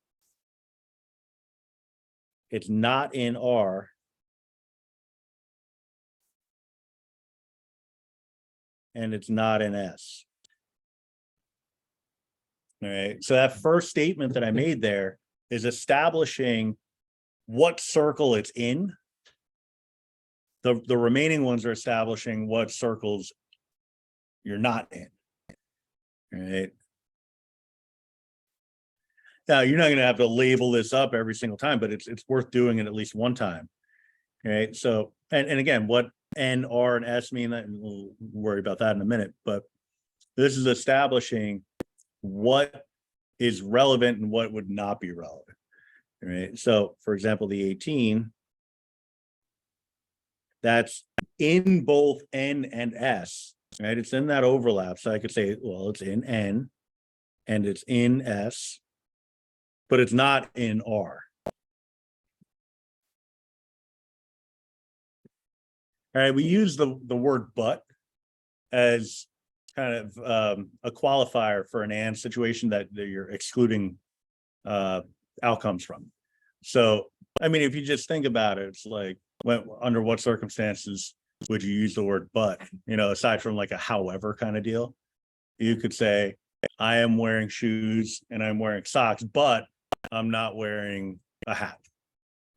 It's not in R. And it's not in S. All right, so that first statement that I made there is establishing what circle it's in. The remaining ones are establishing what circles you're not in. All right. Now you're not going to have to label this up every single time, but it's worth doing it at least one time. All right. So and again, what N, R, and S mean, that we'll worry about that in a minute, but this is establishing what is relevant and what would not be relevant. All right. So for example, the 18, that's in both N and S, right? It's in that overlap. So I could say, well, it's in N and it's in S, but it's not in R. All right, we use the word but as kind of a qualifier for an and situation that you're excluding outcomes from. So, I mean, if you just think about it, it's like, under what circumstances would you use the word but, you know, aside from like a however kind of deal? You could say, I am wearing shoes and I'm wearing socks, but I'm not wearing a hat.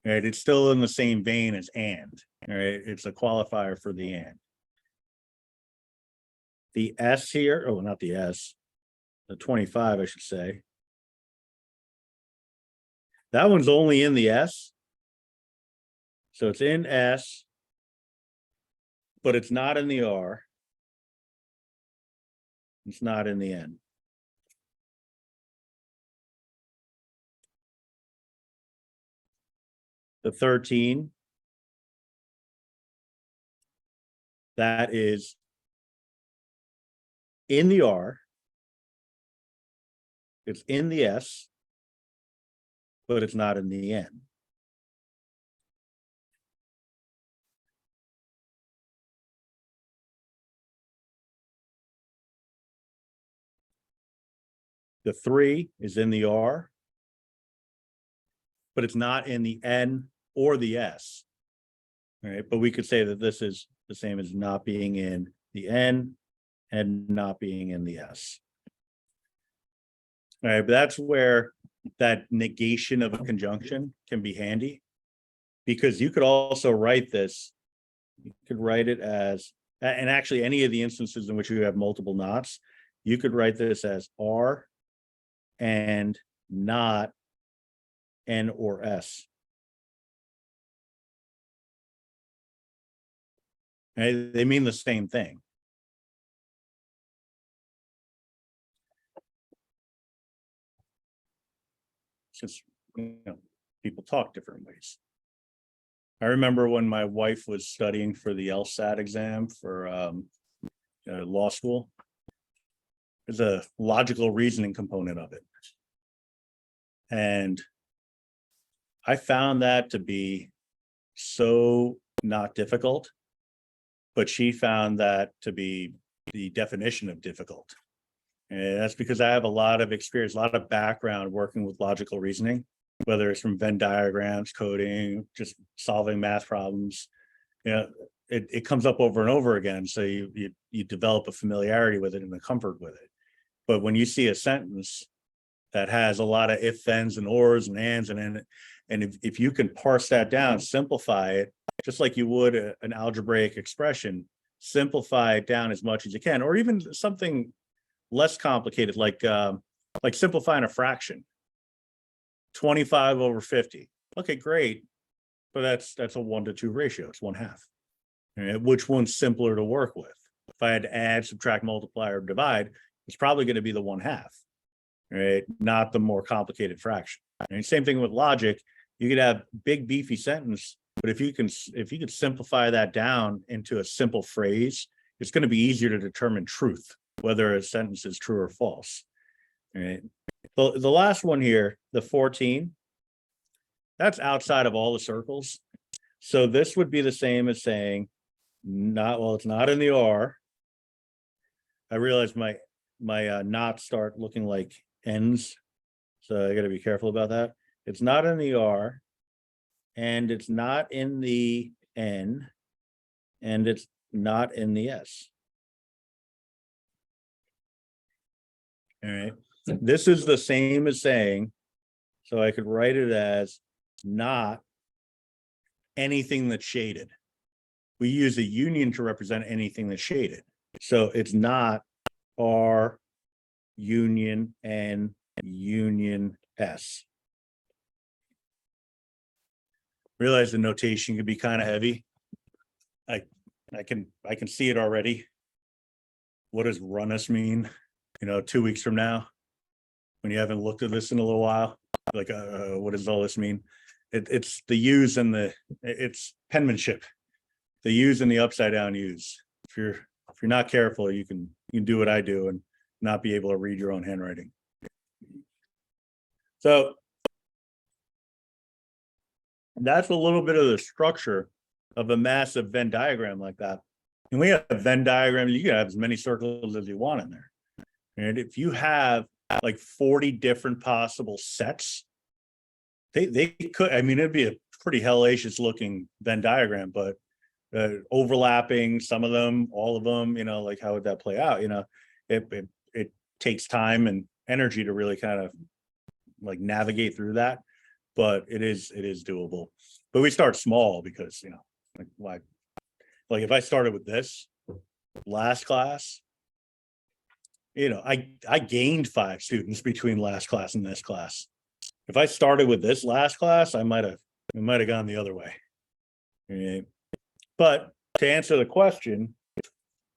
Right? It's still in the same vein as and. All right, it's a qualifier for the and. The S here, oh, not the S, the 25, I should say. That one's only in the S. So it's in S, but it's not in the R. It's not in the N. The 13, that is in the R. It's in the S, but it's not in the N. The 3 is in the R, but it's not in the N or the S. All right, but we could say that this is the same as not being in the N and not being in the S. All right, but that's where that negation of a conjunction can be handy, because you could also write this, you could write it as, and actually any of the instances in which you have multiple nots, you could write this as R and not N or S. And they mean the same thing. Since, you know, people talk different ways. I remember when my wife was studying for the LSAT exam for law school, there's a logical reasoning component of it. And I found that to be so not difficult, but she found that to be the definition of difficult. And that's because I have a lot of experience, a lot of background working with logical reasoning, whether it's from Venn diagrams, coding, just solving math problems. You know, it comes up over and over again. So you develop a familiarity with it and a comfort with it. But when you see a sentence that has a lot of if, thens, and ors, and ands, and if you can parse that down, simplify it, just like you would an algebraic expression, simplify it down as much as you can, or even something less complicated, like simplifying a fraction 25 over 50. Okay, great. But that's a 1-to-2 ratio. It's 1/2. Right? Which one's simpler to work with? If I had to add, subtract, multiply, or divide, it's probably going to be the 1/2, right? Not the more complicated fraction. Right? Same thing with logic. You could have big beefy sentence, but if you could simplify that down into a simple phrase, it's going to be easier to determine truth, whether a sentence is true or false. Right? The last one here, the 14, that's outside of all the circles. So this would be the same as saying it's not in the R. I realize my knots start looking like N's, so I got to be careful about that. It's not in the R, and it's not in the N, and it's not in the S. All right. This is the same as saying, so I could write it as not anything that's shaded. We use a union to represent anything that's shaded. So it's not R union N union S. Realize the notation could be kind of heavy. I can see it already. What does runnus mean? 2 weeks from now, when you haven't looked at this in a little while, like what does all this mean? It's the U's and it's penmanship. The U's and the upside down U's. If you're not careful, you can do what I do and not be able to read your own handwriting. So that's a little bit of the structure of a massive Venn diagram like that. And we have a Venn diagram, you can have as many circles as you want in there. And if you have like 40 different possible sets, they could, it'd be a pretty hellacious looking Venn diagram, but overlapping some of them, all of them, like how would that play out? It takes time and energy to really kind of like navigate through that, but it is doable. But we start small because like if I started with this last class, I gained 5 students between last class and this class. If I started with this last class, I might have gone the other way. Right? But to answer the question,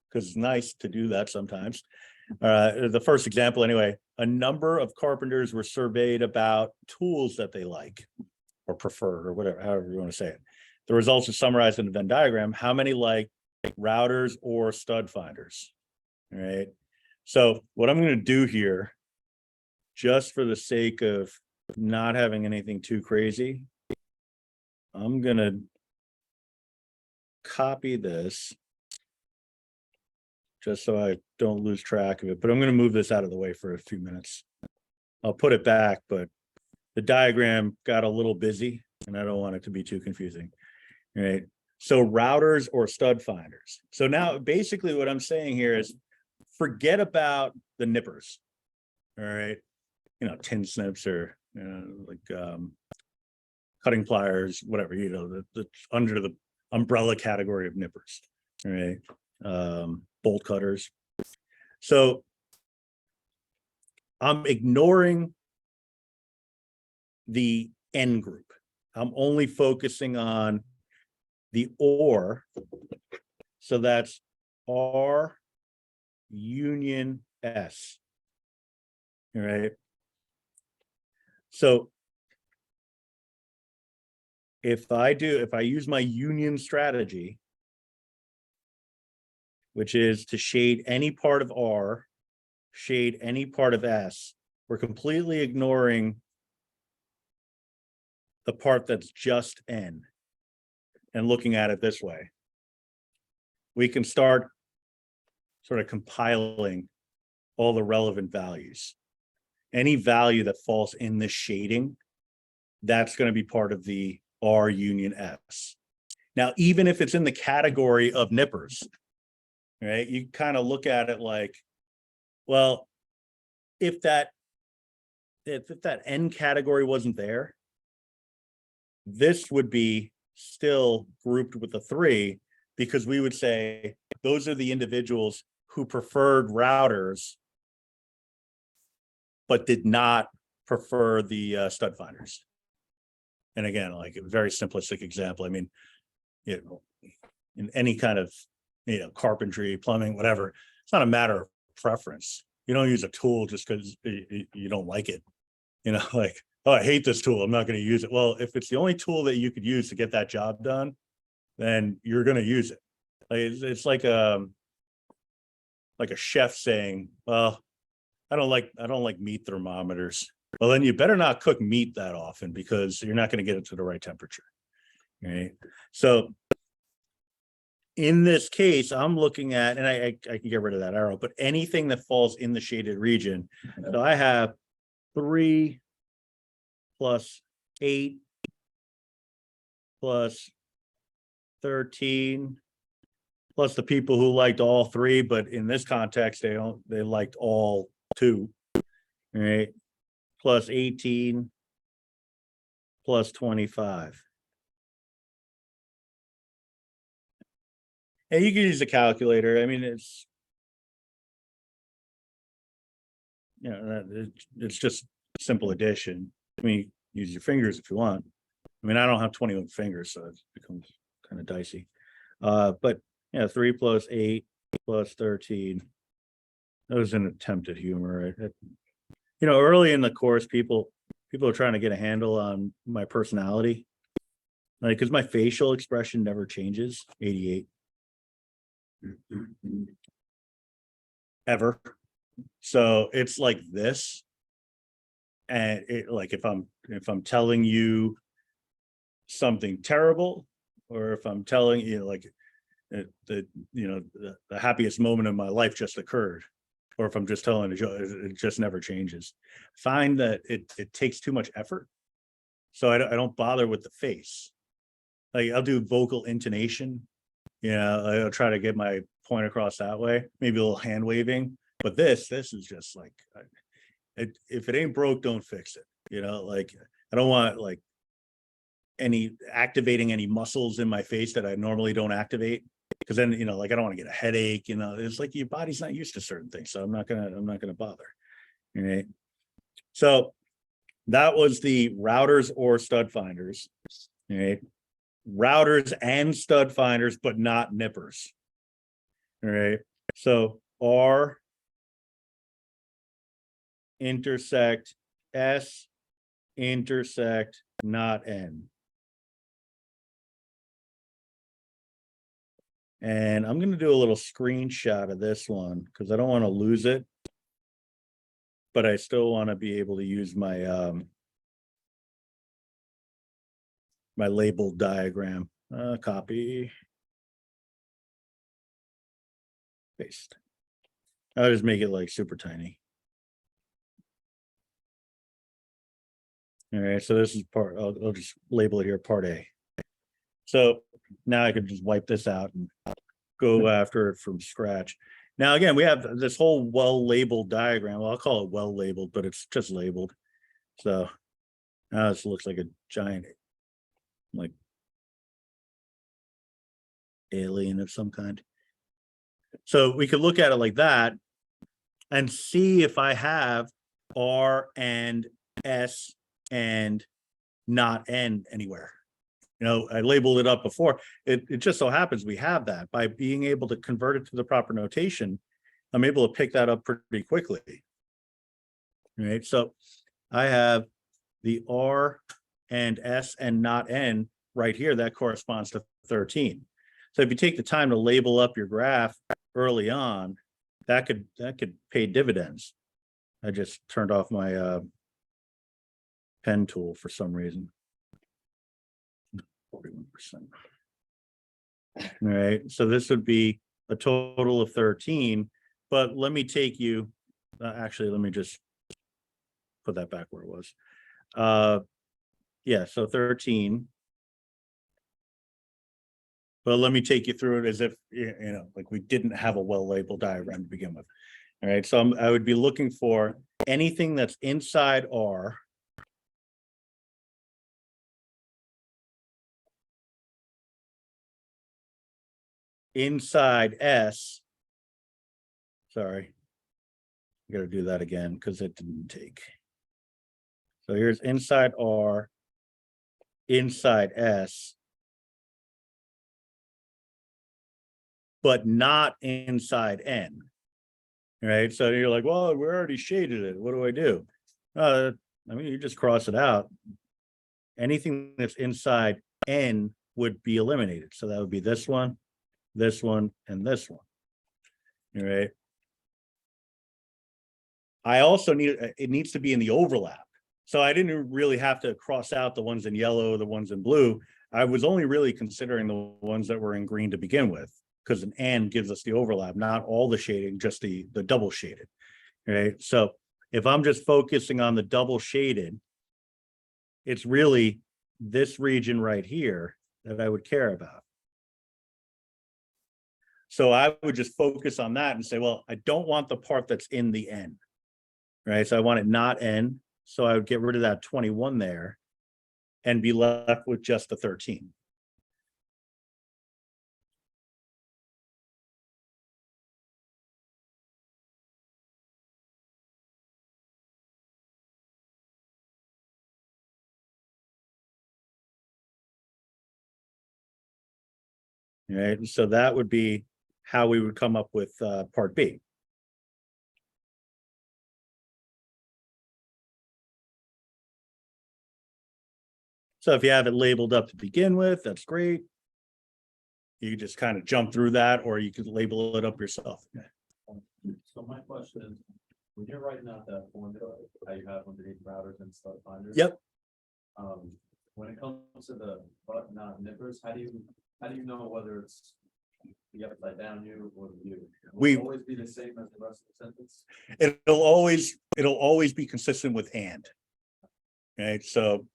because it's nice to do that sometimes, the first example anyway, a number of carpenters were surveyed about tools that they like or prefer or whatever, however you want to say it. The results are summarized in the Venn diagram. How many like routers or stud finders? All right. So what I'm going to do here, just for the sake of not having anything too crazy, I'm going to copy this just so I don't lose track of it, but I'm going to move this out of the way for a few minutes. I'll put it back, but the diagram got a little busy and I don't want it to be too confusing. All right. So routers or stud finders. So now basically what I'm saying here is forget about the nippers. All right. Tin snips or cutting pliers, whatever, the under the umbrella category of nippers. All right. Bolt cutters. So I'm ignoring the N group. I'm only focusing on the OR. So that's R union S. All right. So if I use my union strategy, which is to shade any part of R, shade any part of S, we're completely ignoring the part that's just N and looking at it this way. We can start sort of compiling all the relevant values. Any value that falls in the shading, that's going to be part of the R union S. Now, even if it's in the category of nippers, right, you kind of look at it like, well, if that N category wasn't there, this would be still grouped with the 3, because we would say those are the individuals who preferred routers but did not prefer the stud finders. And again, like a very simplistic example. I mean, you know, in any kind of, you know, carpentry, plumbing, whatever, it's not a matter of preference. You don't use a tool just because you don't like it. You know, like, oh, I hate this tool, I'm not going to use it. Well, if it's the only tool that you could use to get that job done, then you're going to use it. Like it's like a chef saying, well, I don't like meat thermometers. Well, then you better not cook meat that often because you're not going to get it to the right temperature. Right. So in this case, I'm looking at, and I can get rid of that arrow, but anything that falls in the shaded region. So I have 3 plus 8 plus 13 plus the people who liked all 3, but in this context, they liked all 2. Right. Plus 18 plus 25. And you can use the calculator. I mean, it's, you know, it's just simple addition. I mean, use your fingers if you want. I mean, I don't have 21 fingers, so it becomes kind of dicey. But yeah, 3 plus 8 plus 13. That was an attempt at humor. You know, early in the course, people are trying to get a handle on my personality, like because my facial expression never changes. 88. Ever. So it's like this. And it, like if I'm telling you something terrible, or if I'm telling you like that you know the happiest moment of my life just occurred, or if I'm just telling a joke, it just never changes. Find that it takes too much effort, so I don't bother with the face. Like I'll do vocal intonation. Yeah, I'll try to get my point across that way. Maybe a little hand waving, but this is just like, if it ain't broke, don't fix it. You know, like I don't want like any activating any muscles in my face that I normally don't activate, because then, you know, like I don't want to get a headache. You know, it's like your body's not used to certain things, so I'm not gonna bother. All right. So that was the routers or stud finders. All right. Routers and stud finders, but not nippers. All right. So R intersect S intersect not N. And I'm going to do a little screenshot of this one because I don't want to lose it, but I still want to be able to use my my labeled diagram. Copy, paste. I'll just make it like super tiny. All right, so this is part, I'll just label it here, part A. So now I can just wipe this out and go after it from scratch. Now, again, we have this whole well-labeled diagram. Well, I'll call it well-labeled, but it's just labeled. So now this looks like a giant, like, alien of some kind. So we could look at it like that and see if I have R and S and not N anywhere. You know, I labeled it up before. It just so happens we have that. By being able to convert it to the proper notation, I'm able to pick that up pretty quickly. All right, so I have the R and S and not N right here. That corresponds to 13. So if you take the time to label up your graph early on, that could pay dividends. I just turned off my pen tool for some reason. 41%. All right, so this would be a total of 13, but let me take you, actually, let me just put that back where it was. Yeah, so 13. But let me take you through it as if, you know, like we didn't have a well-labeled diagram to begin with. All right, so I would be looking for anything that's inside R inside S. Sorry, I gotta do that again because it didn't take. So here's inside R, inside S, but not inside N. Right? So you're like, well, we already shaded it. What do I do? I mean, you just cross it out. Anything that's inside N would be eliminated. So that would be this one, and this one. All right. I also it needs to be in the overlap. So I didn't really have to cross out the ones in yellow, the ones in blue. I was only really considering the ones that were in green to begin with, because an and gives us the overlap, not all the shading, just the double shaded. Right. So if I'm just focusing on the double shaded, it's really this region right here that I would care about. So I would just focus on that and say, well, I don't want the part that's in the N, right? So I want it not N. So I would get rid of that 21 there and be left with just the 13. Right, so that would be how we would come up with part B. So if you have it labeled up to begin with, that's great. You just kind of jump through that, or you could label it up yourself. So my question is, when you're writing out that formula, how you have underneath routers and stuff finders. Yep. When it comes to the but not nippers, how do you know whether it's the upside down U or the U? Will it always be the same as the rest of the sentence? It'll always be consistent with and. Right. So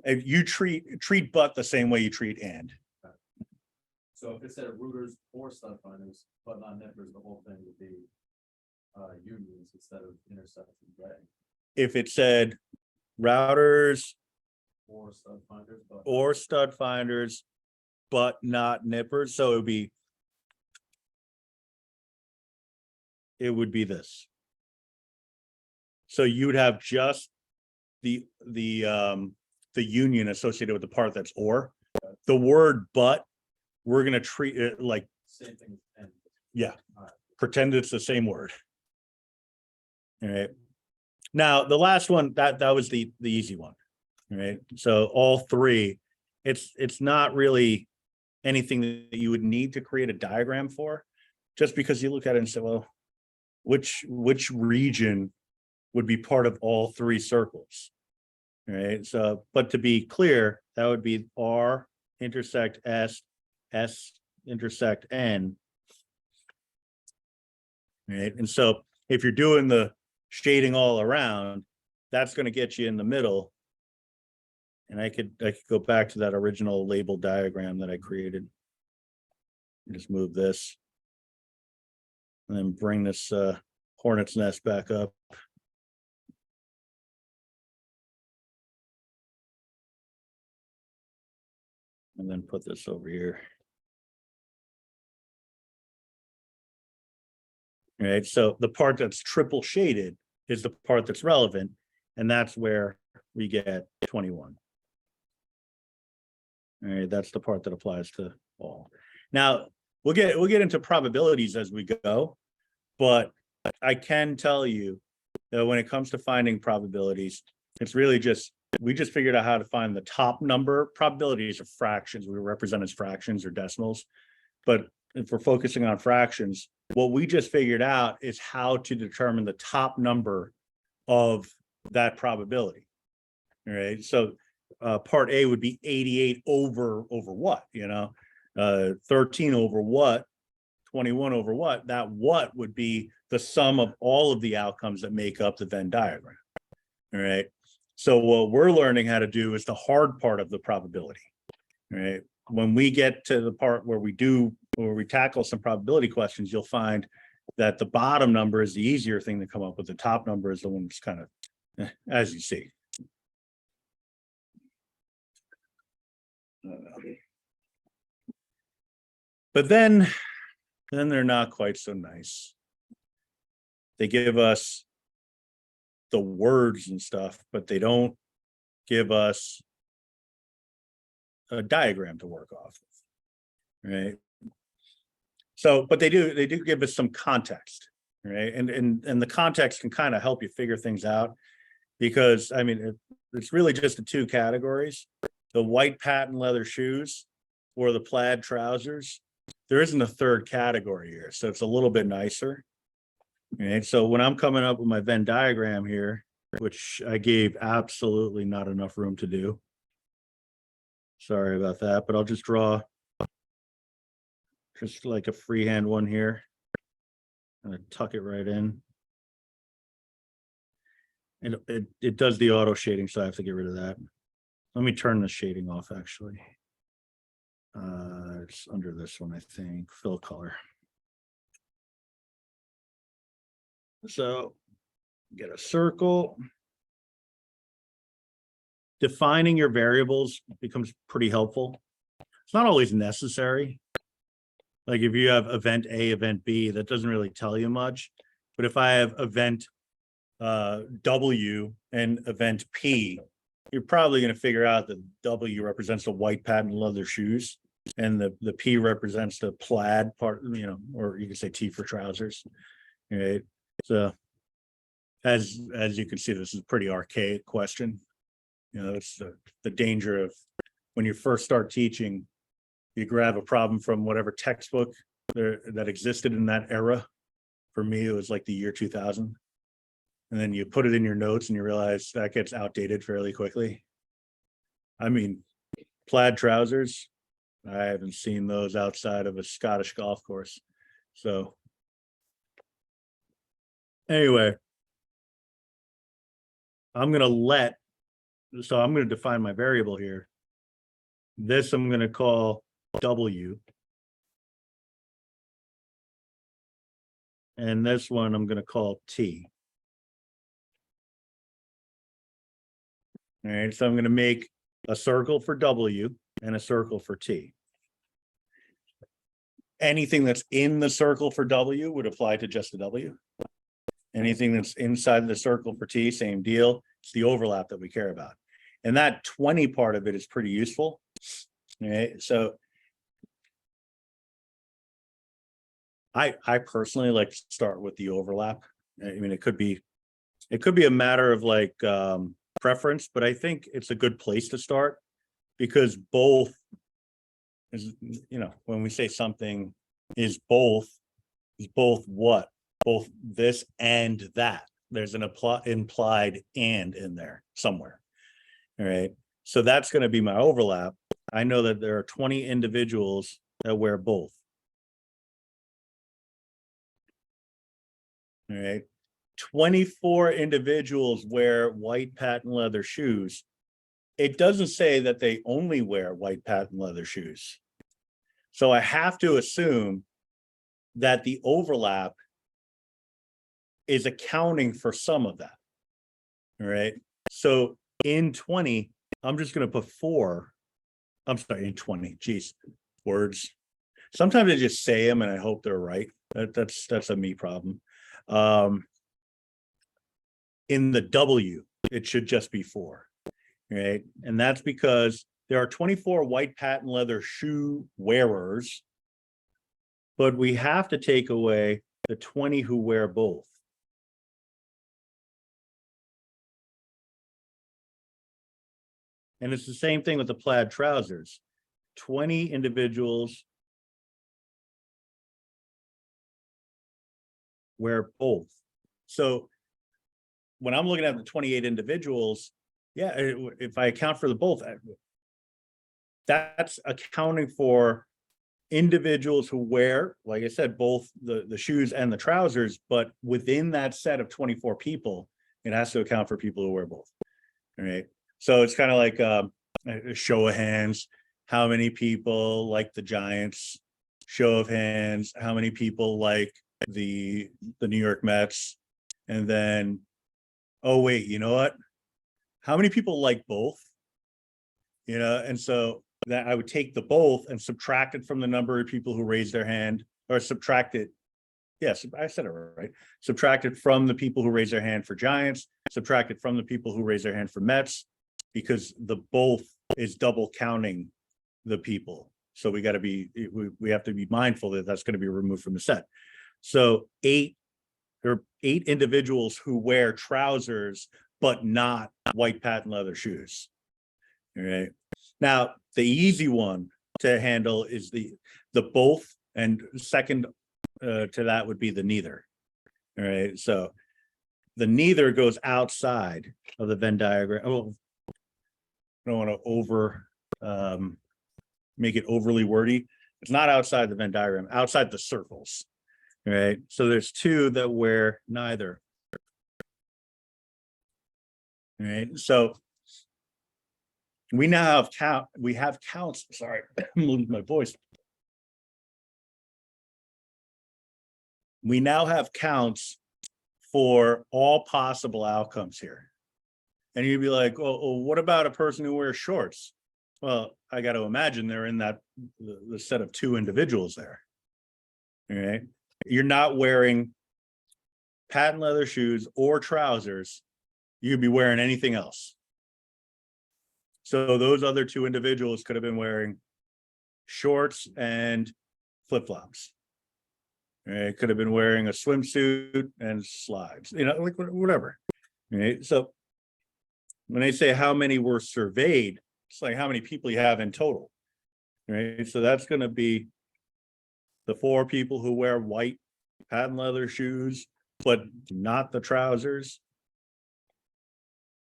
if you treat but the same way you treat and. So if it said routers or stud finders, but not nippers, the whole thing would be unions instead of intersections, right? If it said routers Or stud finders, but not nippers, so it would be this. So you'd have just the union associated with the part that's or. The word but, we're going to treat it like same thing as and. Yeah. Right. Pretend it's the same word. All right. Now the last one, that was the easy one. All right. So all three, it's not really anything that you would need to create a diagram for, just because you look at it and say, well, which region would be part of all three circles. All right. So, but to be clear, that would be R intersect S, S intersect N. Right. And so if you're doing the shading all around, that's going to get you in the middle. And I could go back to that original label diagram that I created. Just move this. And then bring this hornet's nest back up. And then put this over here. All right, so the part that's triple shaded is the part that's relevant, and that's where we get 21. All right, that's the part that applies to all. Now we'll get into probabilities as we go, but I can tell you that when it comes to finding probabilities, it's really just we just figured out how to find the top number. Probabilities are fractions. We represent as fractions or decimals, but if we're focusing on fractions, what we just figured out is how to determine the top number of that probability. All right, so part A would be 88 over what, 13 over what, 21 over what. That what would be the sum of all of the outcomes that make up the Venn diagram. All right, so what we're learning how to do is the hard part of the probability. All right, when we get to the part where we tackle some probability questions, you'll find that the bottom number is the easier thing to come up with. The top number is the one that's kind of, as you see. But then they're not quite so nice. They give us the words and stuff, but they don't give us a diagram to work off of, right? So, but they do give us some context, right? And the context can kind of help you figure things out, because I mean, it's really just the two categories: the white patent leather shoes or the plaid trousers. There isn't a third category here, so it's a little bit nicer. Right. So when I'm coming up with my Venn diagram here, which I gave absolutely not enough room to do. Sorry about that, but I'll just draw just like a freehand one here. And tuck it right in. And it does the auto shading, so I have to get rid of that. Let me turn the shading off actually. It's under this one, I think, fill color. So get a circle. Defining your variables becomes pretty helpful. It's not always necessary. Like if you have event A, event B, that doesn't really tell you much. But if I have event W and event P, you're probably going to figure out that W represents the white patent leather shoes, and the P represents the plaid part, you know, or you can say T for trousers. Right. So as you can see, this is a pretty archaic question. You know, it's the danger of when you first start teaching, you grab a problem from whatever textbook that existed in that era. For me, it was like the year 2000. And then you put it in your notes and you realize that gets outdated fairly quickly. I mean, plaid trousers, I haven't seen those outside of a Scottish golf course. So anyway, I'm going to define my variable here. This I'm going to call W. And this one I'm going to call T. All right, so I'm going to make a circle for W and a circle for T. Anything that's in the circle for W would apply to just the W. Anything that's inside the circle for T, same deal. It's the overlap that we care about. And that 20 part of it is pretty useful. All right, so I personally like to start with the overlap. I mean, it could be a matter of like preference, but I think it's a good place to start, because both is, you know, when we say something is both what? Both this and that. There's an implied and in there somewhere. All right. So that's going to be my overlap. I know that there are 20 individuals that wear both. All right. 24 individuals wear white patent leather shoes. It doesn't say that they only wear white patent leather shoes. So I have to assume that the overlap is accounting for some of that. All right. So in 20, I'm just going to put 4. I'm sorry, in 20. Geez, words. Sometimes I just say them and I hope they're right. That's a me problem. In the W, it should just be 4. Right. And that's because there are 24 white patent leather shoe wearers, but we have to take away the 20 who wear both. And it's the same thing with the plaid trousers. 20 individuals wear both. So when I'm looking at the 28 individuals, yeah, if I account for the both, that's accounting for individuals who wear, like I said, both the shoes and the trousers, but within that set of 24 people, it has to account for people who wear both. All right. So it's kind of like a show of hands. How many people like the Giants? Show of hands. How many people like the New York Mets? And then, oh wait, you know what? How many people like both? You know, and so that I would take the both and subtract it from the number of people who raised their hand, or subtract it. Yes, I said it right. Subtract it from the people who raise their hand for Giants, subtract it from the people who raise their hand for Mets, because the both is double counting the people. So we have to be mindful that that's going to be removed from the set. So there are 8 individuals who wear trousers, but not white patent leather shoes. All right. Now, the easy one to handle is the both, and second to that would be the neither. All right. So the neither goes outside of the Venn diagram. Oh, I don't want to make it overly wordy. It's not outside the Venn diagram, outside the circles. All right. So there's 2 that wear neither. All right. So we now have counts. Sorry, I'm losing my voice. We now have counts for all possible outcomes here. And you'd be like, oh, what about a person who wears shorts? Well, I got to imagine they're in the set of 2 individuals there. All right. You're not wearing patent leather shoes or trousers. You'd be wearing anything else. So those other 2 individuals could have been wearing shorts and flip-flops. It could have been wearing a swimsuit and slides, like whatever. Right. So when they say how many were surveyed, it's like how many people you have in total. Right. So that's going to be the 4 people who wear white patent leather shoes, but not the trousers.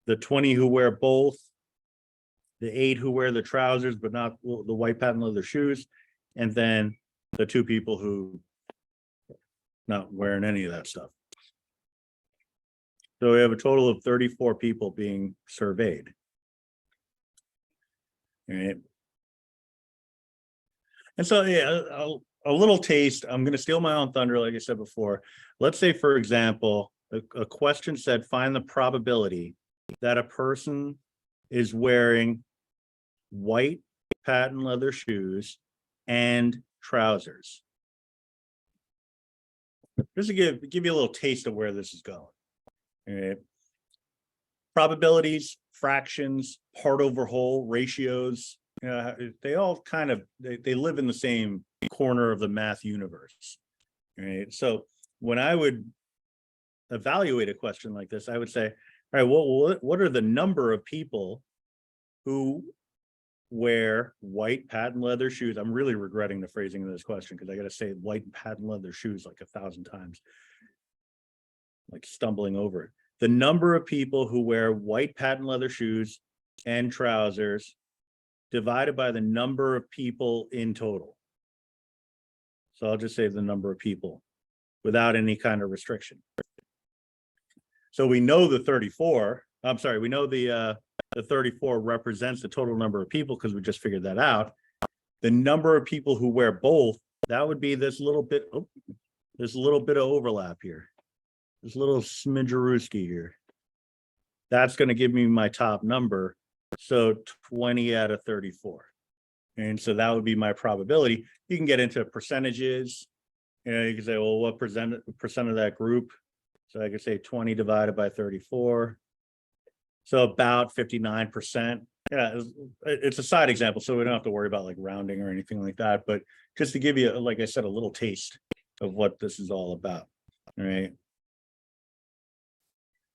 The 20 who wear both. The 8 who wear the trousers, but not the white patent leather shoes. And then the 2 people who not wearing any of that stuff. So we have a total of 34 people being surveyed. All right. And so, yeah, a little taste. I'm going to steal my own thunder, like I said before. Let's say, for example, a question said, find the probability that a person is wearing white patent leather shoes and trousers. Just to give you a little taste of where this is going. All right. Probabilities, fractions, part over whole, ratios, they all kind of they live in the same corner of the math universe. All right. So when I would evaluate a question like this, I would say, all right, well, what are the number of people who wear white patent leather shoes? I'm really regretting the phrasing of this question because I got to say white patent leather shoes like 1,000 times, like stumbling over it. The number of people who wear white patent leather shoes and trousers divided by the number of people in total. So I'll just say the number of people without any kind of restriction. So we know the 34, I'm sorry, we know the 34 represents the total number of people because we just figured that out. The number of people who wear both, that would be this little bit, there's a little bit of overlap here. This little smidgerooski here. That's going to give me my top number. So 20 out of 34. And so that would be my probability. You can get into percentages. You can say, well, what percent of that group? So I could say 20 divided by 34. So about 59%. Yeah, it's a side example, so we don't have to worry about like rounding or anything like that. But just to give you, like I said, a little taste of what this is all about. All right.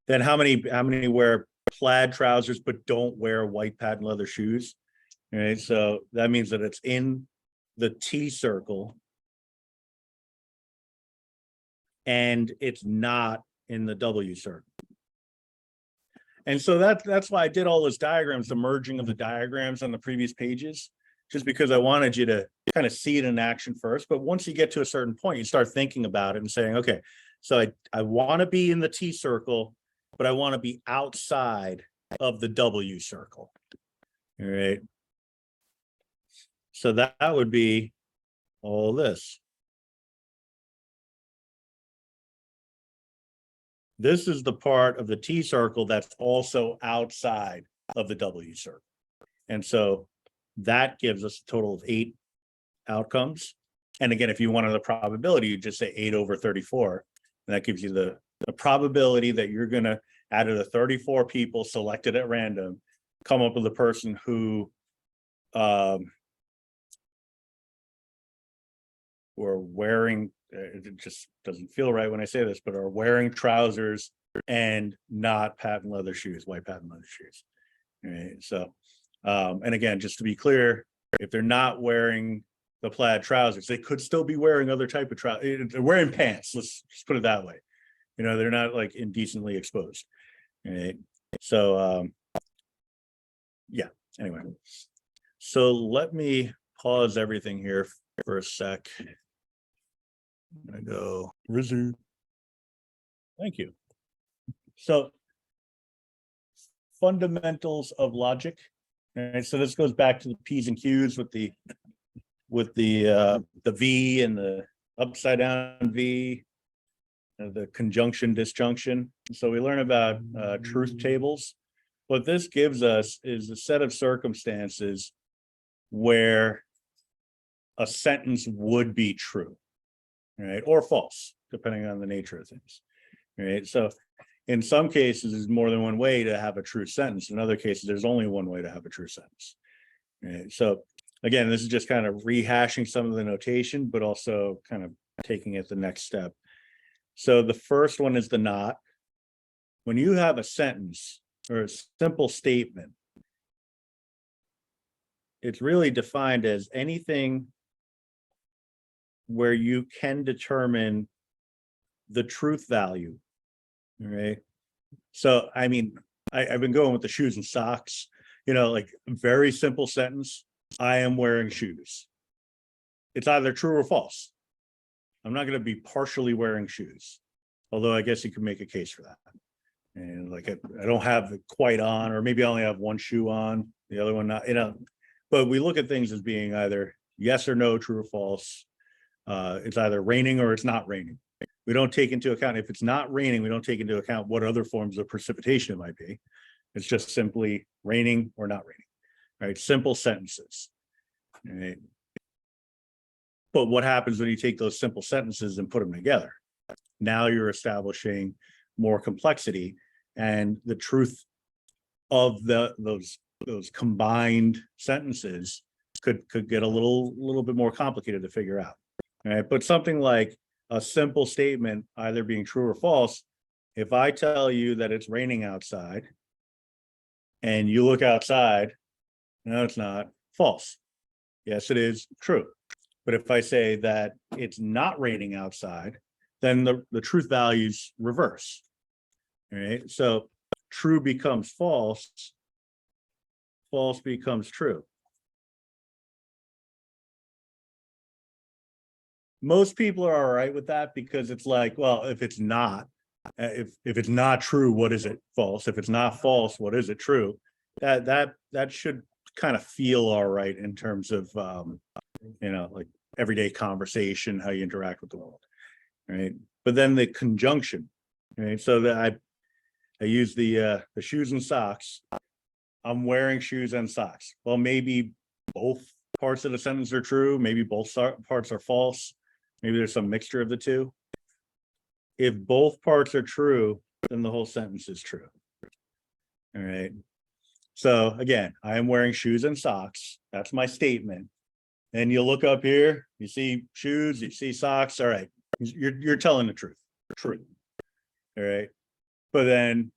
Then how many wear plaid trousers but don't wear white patent leather shoes? All right. So that means that it's in the T circle and it's not in the W circle. And so that's why I did all those diagrams, the merging of the diagrams on the previous pages, just because I wanted you to kind of see it in action first. But once you get to a certain point, you start thinking about it and saying, okay, so I want to be in the T circle, but I want to be outside of the W circle. All right. So that would be all this. This is the part of the T circle that's also outside of the W circle. And so that gives us a total of 8 outcomes. And again, if you wanted the probability, you just say 8 over 34. And that gives you the probability that you're going to, out of the 34 people selected at random, come up with a person who were wearing, it just doesn't feel right when I say this, but are wearing trousers and not patent leather shoes, white patent leather shoes. Right. So, and again, just to be clear, if they're not wearing the plaid trousers, they could still be wearing other type of trousers. They're wearing pants. Let's just put it that way. You know, they're not like indecently exposed. Right. So, yeah. Anyway, so let me pause everything here for a sec. I'm gonna go resume. Thank you. So, fundamentals of logic. All right, so this goes back to the P's and Q's with the V and the upside down V, the conjunction disjunction. So we learn about truth tables. What this gives us is a set of circumstances where a sentence would be true, right, or false, depending on the nature of things. Right. So in some cases, there's more than one way to have a true sentence. In other cases, there's only one way to have a true sentence. Right. So again, this is just kind of rehashing some of the notation, but also kind of taking it the next step. So the first one is the not. When you have a sentence or a simple statement, it's really defined as anything where you can determine the truth value. Right. So, I mean, I've been going with the shoes and socks, you know, like very simple sentence. I am wearing shoes. It's either true or false. I'm not going to be partially wearing shoes, although I guess you could make a case for that. And like, I don't have it quite on, or maybe I only have one shoe on, the other one not, you know, but we look at things as being either yes or no, true or false. It's either raining or it's not raining. We don't take into account, if it's not raining, we don't take into account what other forms of precipitation it might be. It's just simply raining or not raining, right? Simple sentences. Right? But what happens when you take those simple sentences and put them together? Now you're establishing more complexity, and the truth of those combined sentences could get a little bit more complicated to figure out. Right? But something like a simple statement either being true or false, if I tell you that it's raining outside and you look outside, no, it's not, false. Yes, it is, true. But if I say that it's not raining outside, then the truth values reverse. All right. So true becomes false, false becomes true. Most people are all right with that because it's like, well, if it's not, if it's not true, what is it? False. If it's not false, what is it? True. That should kind of feel all right in terms of you know, like everyday conversation, how you interact with the world, right? But then the conjunction, right? So that I use the shoes and socks. I'm wearing shoes and socks. Well, maybe both parts of the sentence are true. Maybe both parts are false. Maybe there's some mixture of the two. If both parts are true, then the whole sentence is true. All right. So again, I am wearing shoes and socks. That's my statement. And you look up here, you see shoes, you see socks. All right. You're telling the truth. True. All right. But then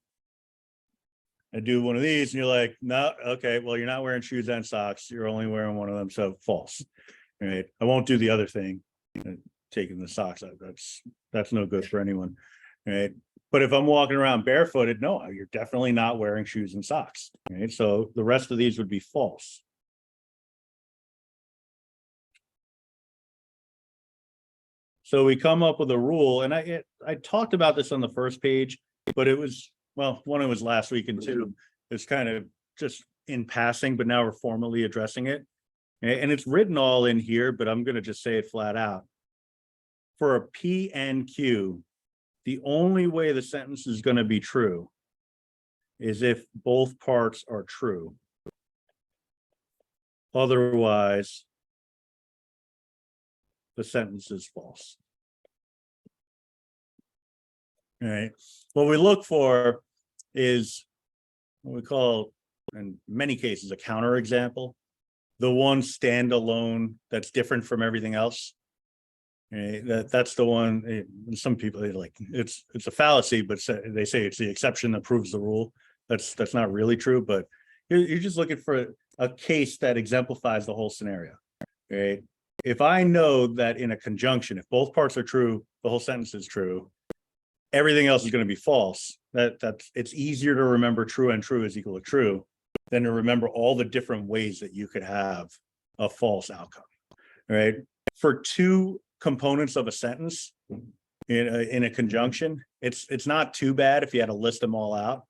I do one of these and you're like, no, okay, well, you're not wearing shoes and socks. You're only wearing one of them. So false. All right. I won't do the other thing. Taking the socks out. That's no good for anyone. Right. But if I'm walking around barefooted, no, you're definitely not wearing shoes and socks. Right. So the rest of these would be false. So we come up with a rule, and I talked about this on the first page, but it was, well, one, it was last week, and two, it's kind of just in passing, but now we're formally addressing it. And it's written all in here, but I'm going to just say it flat out. For a P and Q, the only way the sentence is going to be true is if both parts are true. Otherwise, the sentence is false. All right. What we look for is what we call in many cases, a counterexample. The one standalone that's different from everything else. That's the one. Some people like it's a fallacy, but they say it's the exception that proves the rule. That's not really true, but you're just looking for a case that exemplifies the whole scenario. Right? If I know that in a conjunction, if both parts are true, the whole sentence is true, everything else is going to be false. That's it's easier to remember true and true is equal to true than to remember all the different ways that you could have a false outcome. Right? For two components of a sentence in a conjunction, it's not too bad if you had to list them all out.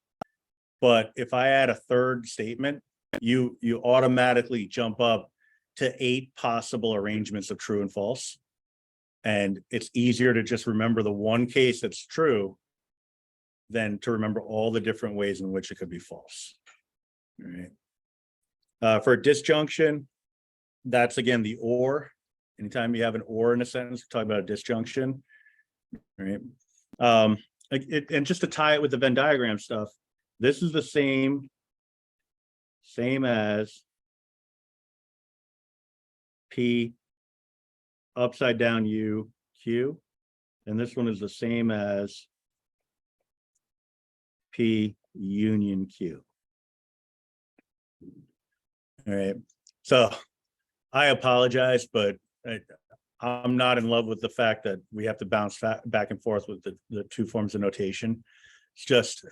But if I add a third statement, you automatically jump up to 8 possible arrangements of true and false. And it's easier to just remember the one case that's true than to remember all the different ways in which it could be false. All right. For a disjunction, that's again the or. Anytime you have an or in a sentence, we're talking about a disjunction. Right. And just to tie it with the Venn diagram stuff, this is the same as P upside down U Q. And this one is the same as P union Q. All right. So I apologize, but I'm not in love with the fact that we have to bounce back and forth with the two forms of notation. It's just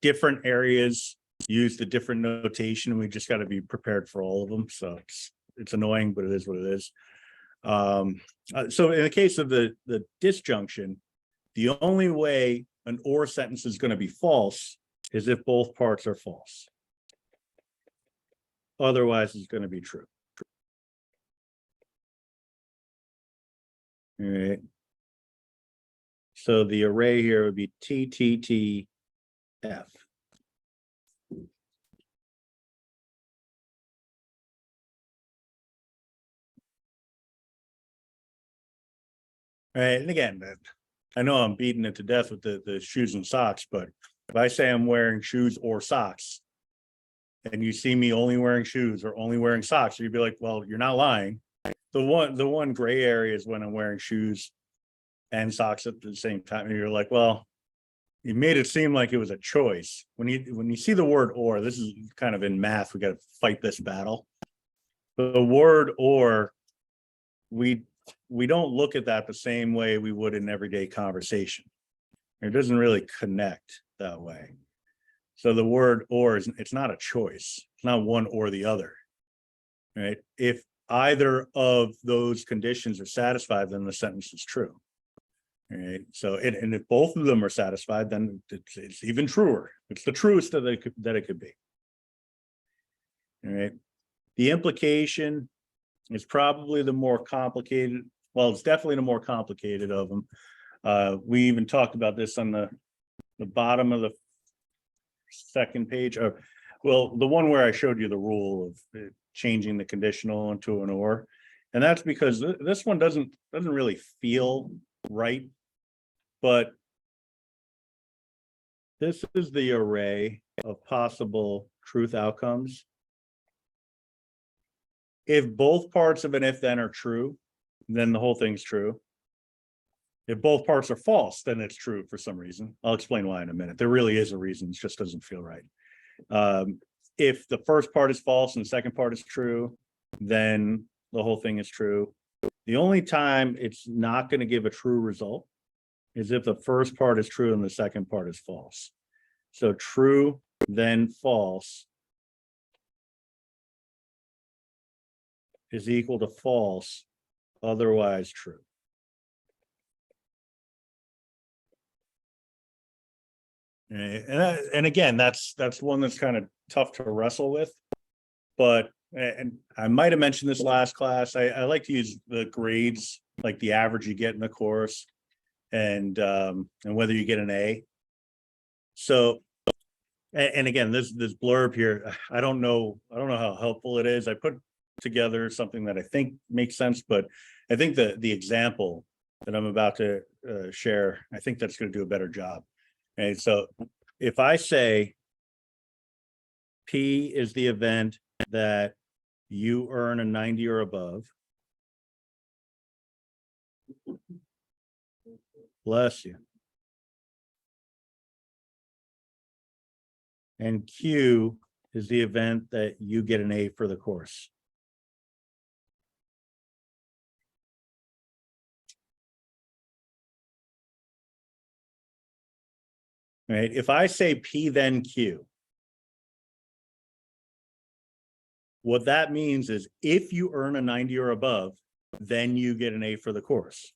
different areas use the different notation. We just got to be prepared for all of them. So it's annoying, but it is what it is. So in the case of the disjunction, the only way an or sentence is going to be false is if both parts are false. Otherwise, it's going to be true. All right. So the array here would be T, T, T, F. All right, and again, I know I'm beating it to death with the shoes and socks, but if I say I'm wearing shoes or socks, and you see me only wearing shoes or only wearing socks, you'd be like, well, you're not lying. The one gray area is when I'm wearing shoes and socks at the same time. And you're like, well, you made it seem like it was a choice. When you see the word or, this is kind of in math, we got to fight this battle. The word or, we don't look at that the same way we would in everyday conversation. It doesn't really connect that way. So the word or it's not a choice. It's not one or the other. Right? If either of those conditions are satisfied, then the sentence is true. All right. So and if both of them are satisfied, then it's even truer. It's the truest that it could be. All right. The implication is probably the more complicated. Well, it's definitely the more complicated of them. We even talked about this on the bottom of the second page. Well, the one where I showed you the rule of changing the conditional into an or, and that's because this one doesn't really feel right, but this is the array of possible truth outcomes. If both parts of an if then are true, then the whole thing's true. If both parts are false, then it's true for some reason. I'll explain why in a minute. There really is a reason, it just doesn't feel right. If the first part is false and the second part is true, then the whole thing is true. The only time it's not going to give a true result is if the first part is true and the second part is false. So true, then false is equal to false, otherwise true. And again, that's one that's kind of tough to wrestle with, but and I might have mentioned this last class. I like to use the grades, like the average you get in the course, and whether you get an A. So, and again, this blurb here, I don't know how helpful it is. I put together something that I think makes sense, but I think the example that I'm about to share, I think that's going to do a better job. And so if I say P is the event that you earn a 90 or above. Bless you. And Q is the event that you get an A for the course. Right? If I say P then Q, what that means is if you earn a 90 or above, then you get an A for the course.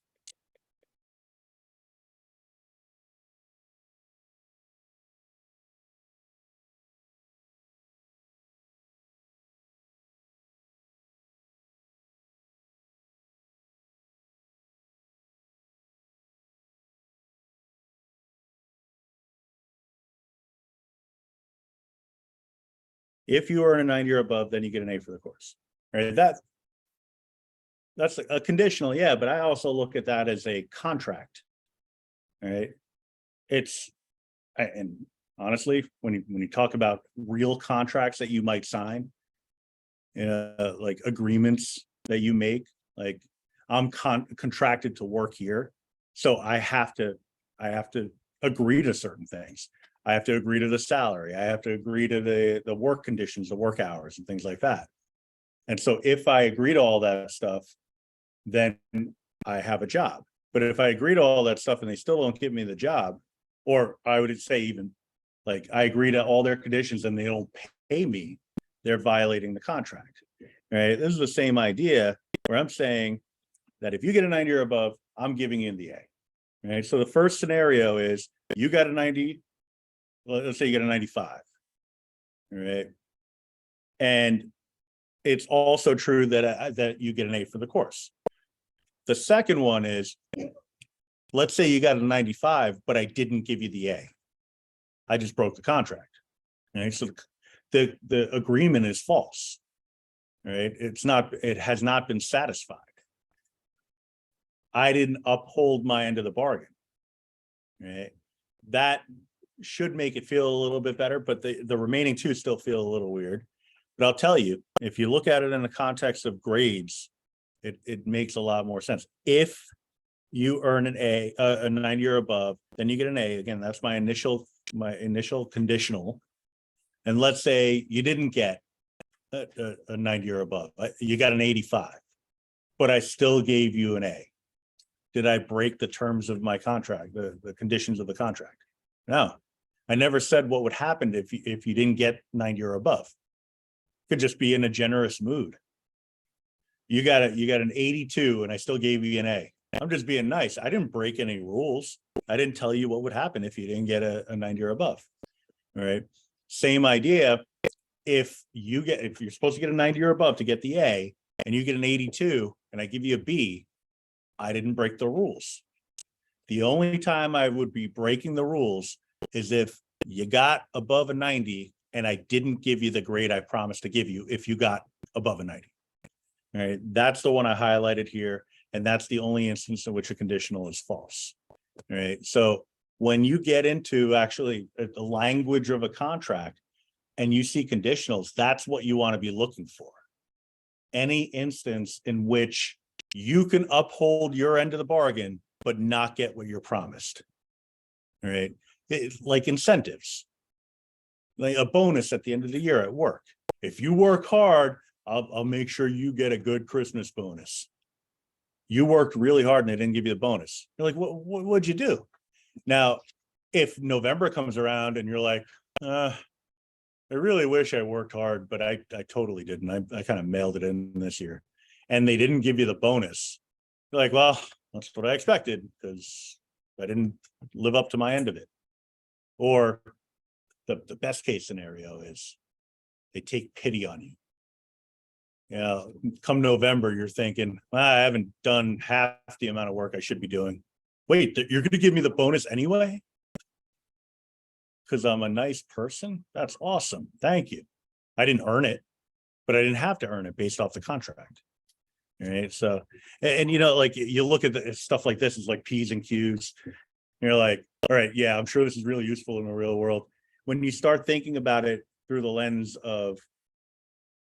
If you earn a 90 or above, then you get an A for the course. Right? That's a conditional, yeah, but I also look at that as a contract. Right? And honestly, when you talk about real contracts that you might sign, like agreements that you make, like I'm contracted to work here, so I have to agree to certain things. I have to agree to the salary. I have to agree to the work conditions, the work hours, and things like that. And so if I agree to all that stuff, then I have a job. But if I agree to all that stuff and they still don't give me the job, or I would say even like I agree to all their conditions and they don't pay me, they're violating the contract. Right? This is the same idea where I'm saying that if you get a 90 or above, I'm giving you the A. Right? So the first scenario is you got a 90, let's say you get a 95. Right? And it's also true that you get an A for the course. The second one is, let's say you got a 95, but I didn't give you the A. I just broke the contract. Right? So the agreement is false. Right? It has not been satisfied. I didn't uphold my end of the bargain. Right? That should make it feel a little bit better, but the remaining two still feel a little weird. But I'll tell you, if you look at it in the context of grades, it makes a lot more sense. If you earn an A, a 90 or above, then you get an A. Again, that's my initial conditional. And let's say you didn't get a 90 or above, you got an 85, but I still gave you an A. Did I break the terms of my contract, the conditions of the contract? No, I never said what would happen if you didn't get 90 or above. Could just be in a generous mood. You got an 82 and I still gave you an A. I'm just being nice. I didn't break any rules. I didn't tell you what would happen if you didn't get a 90 or above. All right. Same idea. If you're supposed to get a 90 or above to get the A and you get an 82 and I give you a B, I didn't break the rules. The only time I would be breaking the rules is if you got above a 90 and I didn't give you the grade I promised to give you if you got above a 90. All right, that's the one I highlighted here, and that's the only instance in which a conditional is false. All right, so when you get into actually the language of a contract and you see conditionals, that's what you want to be looking for. Any instance in which you can uphold your end of the bargain, but not get what you're promised. All right, like incentives, like a bonus at the end of the year at work. If you work hard, I'll make sure you get a good Christmas bonus. You worked really hard and they didn't give you the bonus. You're like, what'd you do? Now, if November comes around and you're like, I really wish I worked hard, but I totally didn't. I kind of mailed it in this year. And they didn't give you the bonus. You're like, well, that's what I expected because I didn't live up to my end of it. Or the best case scenario is they take pity on you. Yeah, come November, you're thinking, well, I haven't done half the amount of work I should be doing. Wait, you're going to give me the bonus anyway? Because I'm a nice person? That's awesome. Thank you. I didn't earn it, but I didn't have to earn it based off the contract. All right. So, and you know, like you look at the stuff like this is like P's and Q's. You're like, all right, yeah, I'm sure this is really useful in the real world. When you start thinking about it through the lens of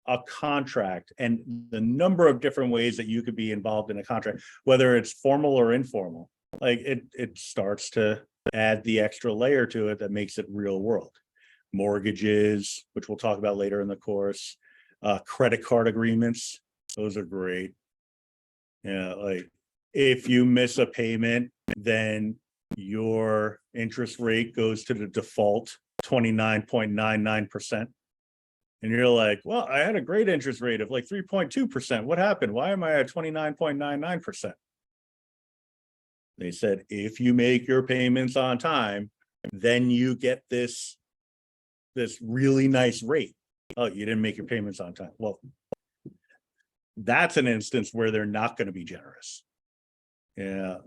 a contract and the number of different ways that you could be involved in a contract, whether it's formal or informal. Like it starts to add the extra layer to it that makes it real world. Mortgages, which we'll talk about later in the course, credit card agreements, those are great. Yeah, like if you miss a payment, then your interest rate goes to the default 29.99%. And you're like, well, I had a great interest rate of like 3.2%. What happened? Why am I at 29.99%? They said, if you make your payments on time, then you get this really nice rate. Oh, you didn't make your payments on time. Well, that's an instance where they're not going to be generous. Yeah.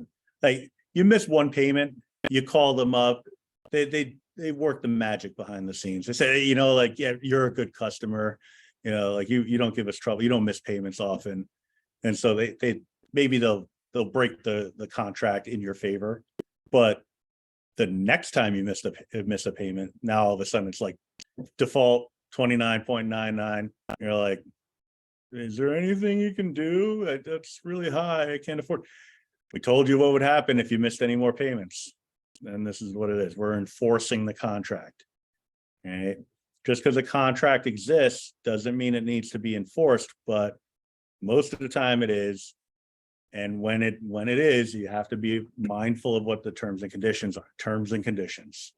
Like you miss one payment, you call them up, they work the magic behind the scenes. They say, you know, like, yeah, you're a good customer, you know, like you don't give us trouble, you don't miss payments often. And so they maybe they'll break the contract in your favor. But the next time you miss a payment, now all of a sudden it's like default 29.99. You're like, is there anything you can do? That's really high. I can't afford. We told you what would happen if you missed any more payments. And this is what it is. We're enforcing the contract. Right? Just because a contract exists doesn't mean it needs to be enforced, but most of the time it is. And when it is, you have to be mindful of what the terms and conditions are. Terms and conditions.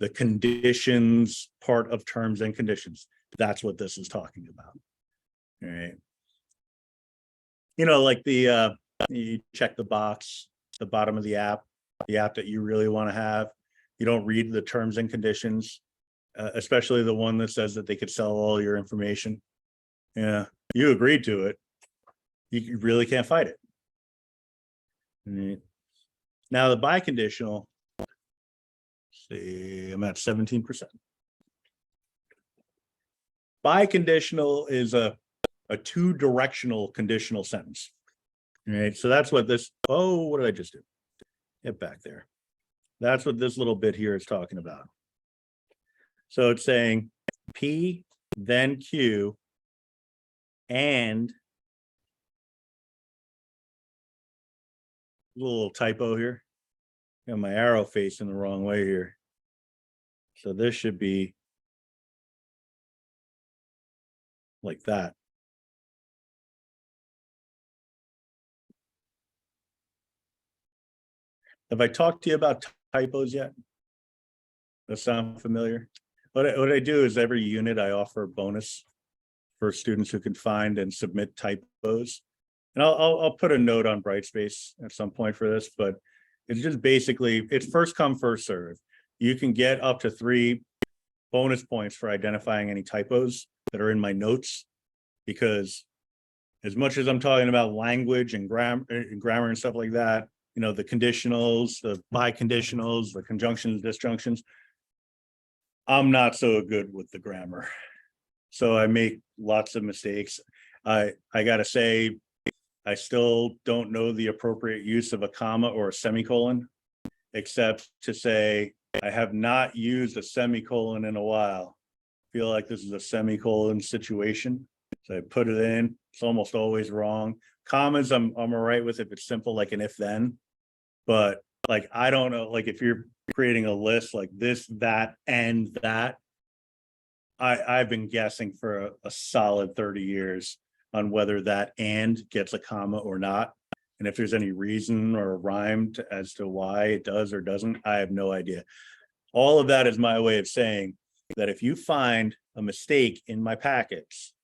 The conditions part of terms and conditions. That's what this is talking about. All right. You know, like you check the box, the bottom of the app that you really want to have. You don't read the terms and conditions, especially the one that says that they could sell all your information. Yeah, you agreed to it. You really can't fight it. Right. Now the biconditional, see, I'm at 17%. Biconditional is a two-directional conditional sentence. Right. So that's what this, oh, what did I just do? Get back there. That's what this little bit here is talking about. So it's saying P, then Q, and a little typo here. Got my arrow facing the wrong way here. So this should be like that. Have I talked to you about typos yet? That sound familiar? What I do is every unit I offer a bonus for students who can find and submit typos. And I'll put a note on Brightspace at some point for this, but it's just basically, it's first come, first serve. You can get up to 3 bonus points for identifying any typos that are in my notes, because as much as I'm talking about language and grammar and stuff like that, you know, the conditionals, the biconditionals, the conjunctions, disjunctions, I'm not so good with the grammar. So I make lots of mistakes. I gotta say, I still don't know the appropriate use of a comma or a semicolon, except to say I have not used a semicolon in a while. I feel like this is a semicolon situation. So I put it in, it's almost always wrong. Commas, I'm all right with if it's simple, like an if then. But like, I don't know, like if you're creating a list like this, that, and that, I've been guessing for a solid 30 years on whether that and gets a comma or not. And if there's any reason or a rhyme as to why it does or doesn't, I have no idea. All of that is my way of saying that if you find a mistake in my packets,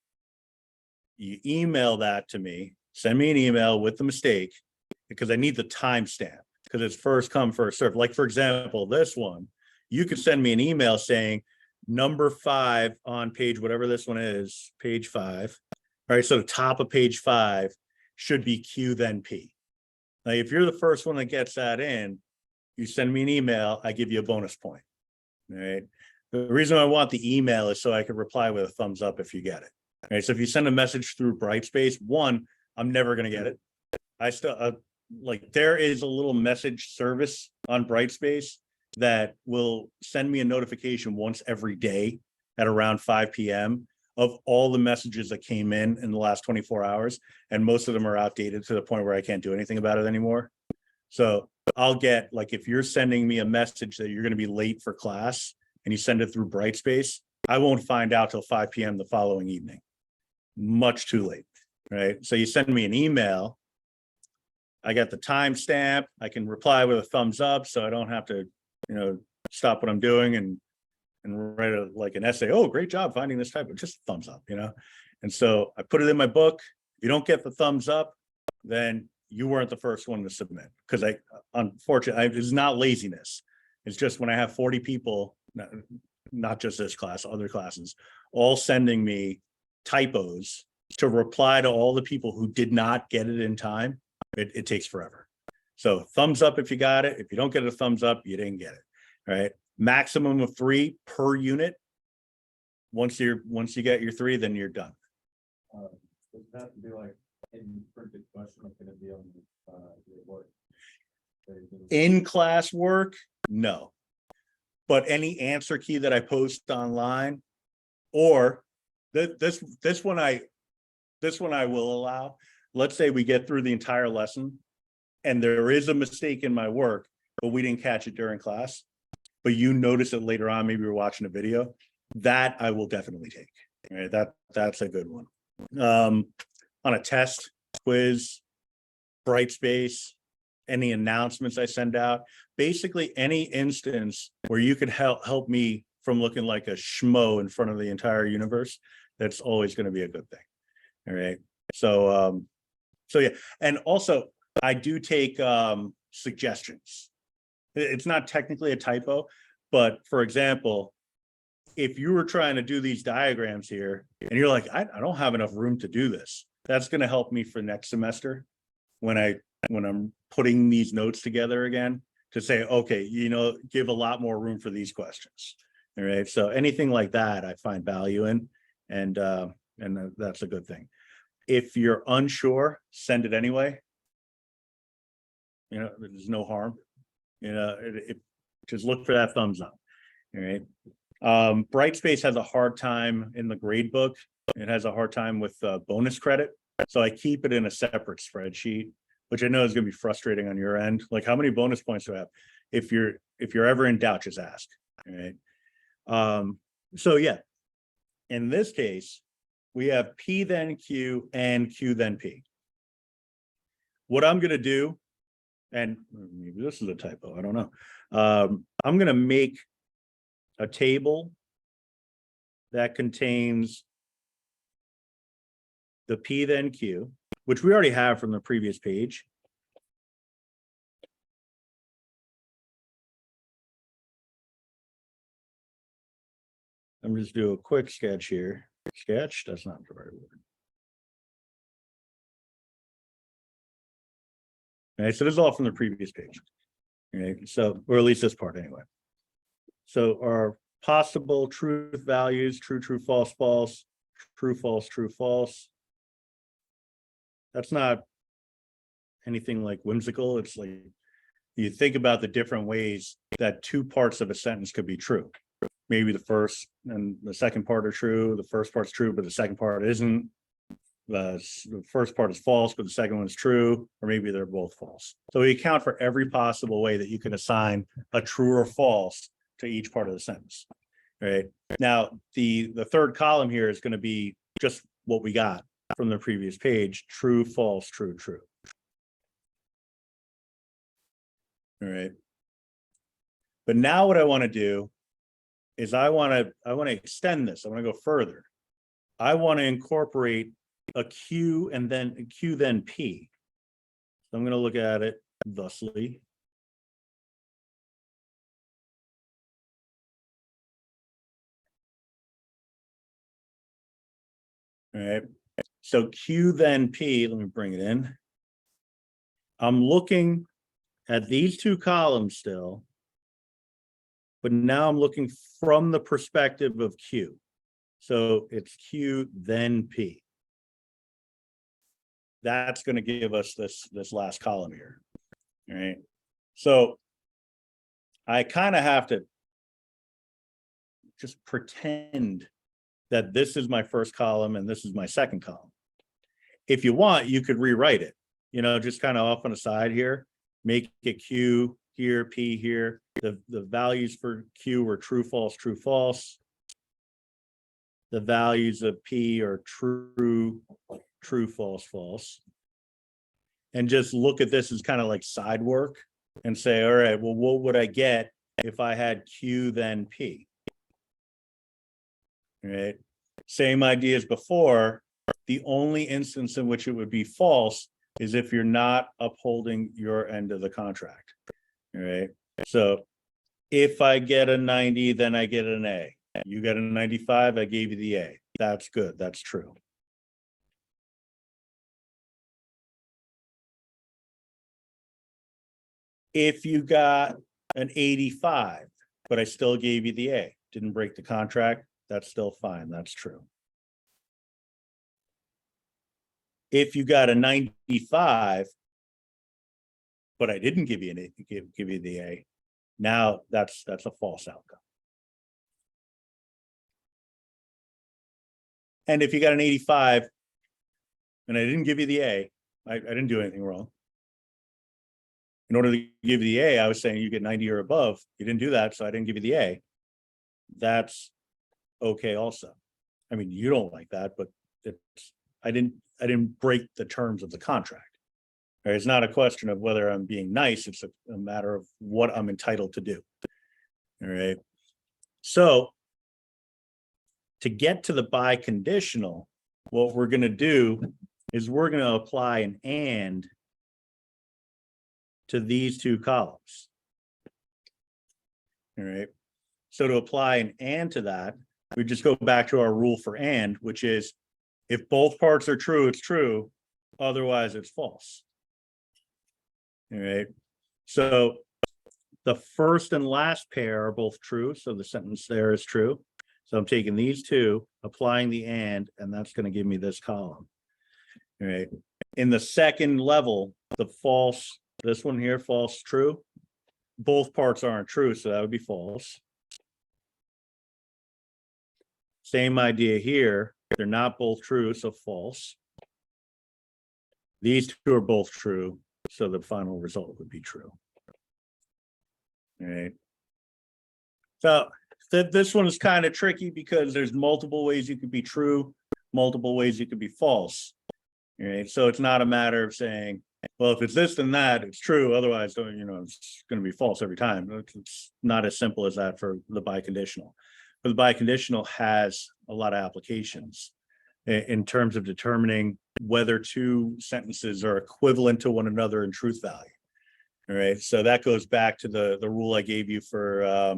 you email that to me, send me an email with the mistake, because I need the timestamp, because it's first come, first serve. Like, for example, this one, you could send me an email saying number 5 on page, whatever this one is, page 5. All right, so the top of page 5 should be Q, then P. Now, if you're the first one that gets that in, you send me an email, I give you a bonus point. All right. The reason I want the email is so I can reply with a thumbs up if you get it. All right. So if you send a message through Brightspace, one, I'm never going to get it. I still like, there is a little message service on Brightspace that will send me a notification once every day at around 5 p.m. of all the messages that came in the last 24 hours. And most of them are outdated to the point where I can't do anything about it anymore. So I'll get, like, if you're sending me a message that you're going to be late for class and you send it through Brightspace, I won't find out till 5 p.m. the following evening. Much too late, right? So you send me an email, I got the timestamp, I can reply with a thumbs up, so I don't have to, stop what I'm doing and write like an essay. Oh, great job finding this type of, just thumbs up, And so I put it in my book. If you don't get the thumbs up, then you weren't the first one to submit, because unfortunately, it's not laziness. It's just when I have 40 people, not just this class, other classes, all sending me typos to reply to all the people who did not get it in time, it takes forever. So thumbs up if you got it. If you don't get a thumbs up, you didn't get it. Right? Maximum of 3 per unit. Once you get your 3, then you're done. Does that be like in printed question or can it be on your work? In class work, no. But any answer key that I post online, or this one I will allow. Let's say we get through the entire lesson and there is a mistake in my work, but we didn't catch it during class, but you notice it later on, maybe you're watching a video, that I will definitely take. Right? That's a good one. On a test, quiz, Brightspace, any announcements I send out, basically any instance where you could help me from looking like a schmo in front of the entire universe, that's always going to be a good thing. All right. So yeah. And also I do take suggestions. It's not technically a typo, but for example, if you were trying to do these diagrams here and you're like, I don't have enough room to do this, that's going to help me for next semester when I'm putting these notes together again, to say, okay, give a lot more room for these questions. All right. So anything like that, I find value in, and that's a good thing. If you're unsure, send it anyway. There's no harm. Just look for that thumbs up. All right. Brightspace has a hard time in the grade book. It has a hard time with bonus credit. So I keep it in a separate spreadsheet, which I know is going to be frustrating on your end. Like, how many bonus points do I have? If you're ever in doubt, just ask. All right. So yeah, in this case, we have P then Q and Q then P. What I'm going to do, and maybe this is a typo, I don't know. I'm going to make a table that contains the P then Q, which we already have from the previous page. I'm just do a quick sketch here. Sketch, that's not the right word. All right, so this is all from the previous page. All right, so, or at least this part anyway. So our possible truth values, true, true, false, false, true, false, true, false. That's not anything like whimsical. It's like you think about the different ways that 2 parts of a sentence could be true. Maybe the first and the second part are true. The first part's true, but the second part isn't. The first part is false, but the second one is true, or maybe they're both false. So we account for every possible way that you can assign a true or false to each part of the sentence. Right now, the third column here is going to be just what we got from the previous page: true, false, true, true. All right. But now what I want to do is I want to extend this. I want to go further. I want to incorporate a Q and then a Q then P. So I'm going to look at it thusly. All right. So Q then P, let me bring it in. I'm looking at these 2 columns still, but now I'm looking from the perspective of Q. So it's Q then P. That's going to give us this last column here. All right. So I kind of have to just pretend that this is my first column and this is my second column. If you want, you could rewrite it, just kind of off on the side here, make it Q here, P here. The values for Q are true, false, true, false. The values of P are true, true, false, false. And just look at this as kind of like side work and say, all right, well, what would I get if I had Q then P? Right. Same idea as before. The only instance in which it would be false is if you're not upholding your end of the contract. All right. So if I get a 90, then I get an A. You got a 95, I gave you the A. That's good. That's true. If you got an 85, but I still gave you the A, didn't break the contract, that's still fine. That's true. If you got a 95, but I didn't give you an A, give you the A, now that's a false outcome. And if you got an 85 and I didn't give you the A, I didn't do anything wrong. In order to give you the A, I was saying you get 90 or above. You didn't do that, so I didn't give you the A. That's okay also. I mean, you don't like that, but I didn't break the terms of the contract. Right? It's not a question of whether I'm being nice, it's a matter of what I'm entitled to do. All right. So to get to the biconditional, what we're going to do is we're going to apply an and to these two columns. All right. So to apply an and to that, we just go back to our rule for and, which is if both parts are true, it's true. Otherwise, it's false. All right. So the first and last pair are both true. So the sentence there is true. So I'm taking these two, applying the and that's going to give me this column. All right. In the second level, the false, this one here, false, true. Both parts aren't true, so that would be false. Same idea here. They're not both true, so false. These two are both true, so the final result would be true. All right. So this one is kind of tricky because there's multiple ways you could be true, multiple ways you could be false. All right. So it's not a matter of saying, well, if it's this then that, it's true. Otherwise, it's going to be false every time. It's not as simple as that for the biconditional. But the biconditional has a lot of applications in terms of determining whether two sentences are equivalent to one another in truth value. All right. So that goes back to the rule I gave you for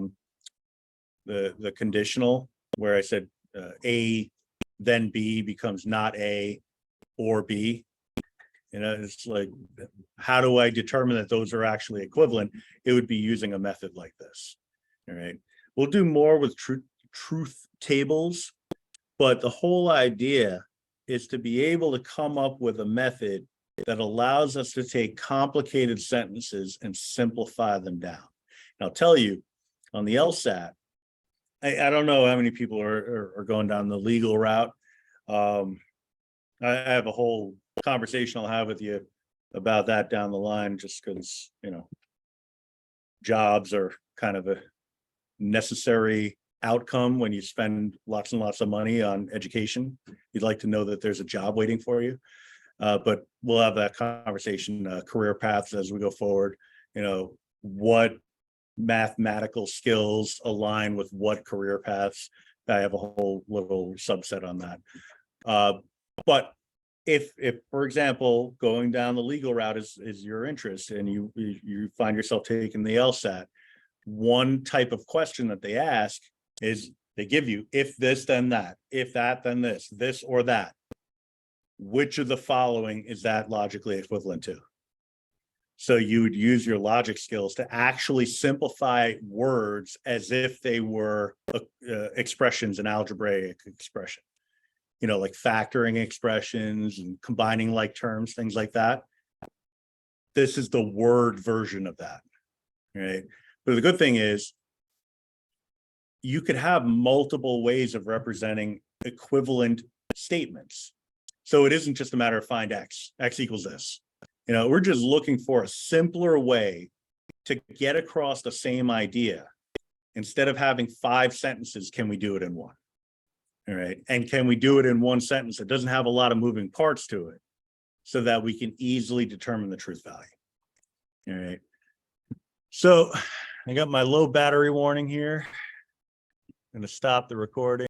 the conditional, where I said A then B becomes not A or B. It's like, how do I determine that those are actually equivalent? It would be using a method like this. All right. We'll do more with truth tables, but the whole idea is to be able to come up with a method that allows us to take complicated sentences and simplify them down. And I'll tell you, on the LSAT, I don't know how many people are going down the legal route. I have a whole conversation I'll have with you about that down the line, just because, jobs are kind of a necessary outcome when you spend lots and lots of money on education. You'd like to know that there's a job waiting for you. But we'll have that conversation, career paths as we go forward, what mathematical skills align with what career paths. I have a whole little subset on that. But if for example, going down the legal route is your interest and you find yourself taking the LSAT, one type of question that they ask is they give you, if this, then that, if that, then this or that. Which of the following is that logically equivalent to? So you would use your logic skills to actually simplify words as if they were expressions, an algebraic expression, like factoring expressions and combining like terms, things like that. This is the word version of that, right? But the good thing is you could have multiple ways of representing equivalent statements. So it isn't just a matter of find X equals this. You know, we're just looking for a simpler way to get across the same idea. Instead of having 5 sentences, can we do it in one? All right. And can we do it in one sentence that doesn't have a lot of moving parts to it so that we can easily determine the truth value? All right. So I got my low battery warning here. I'm going to stop the recording.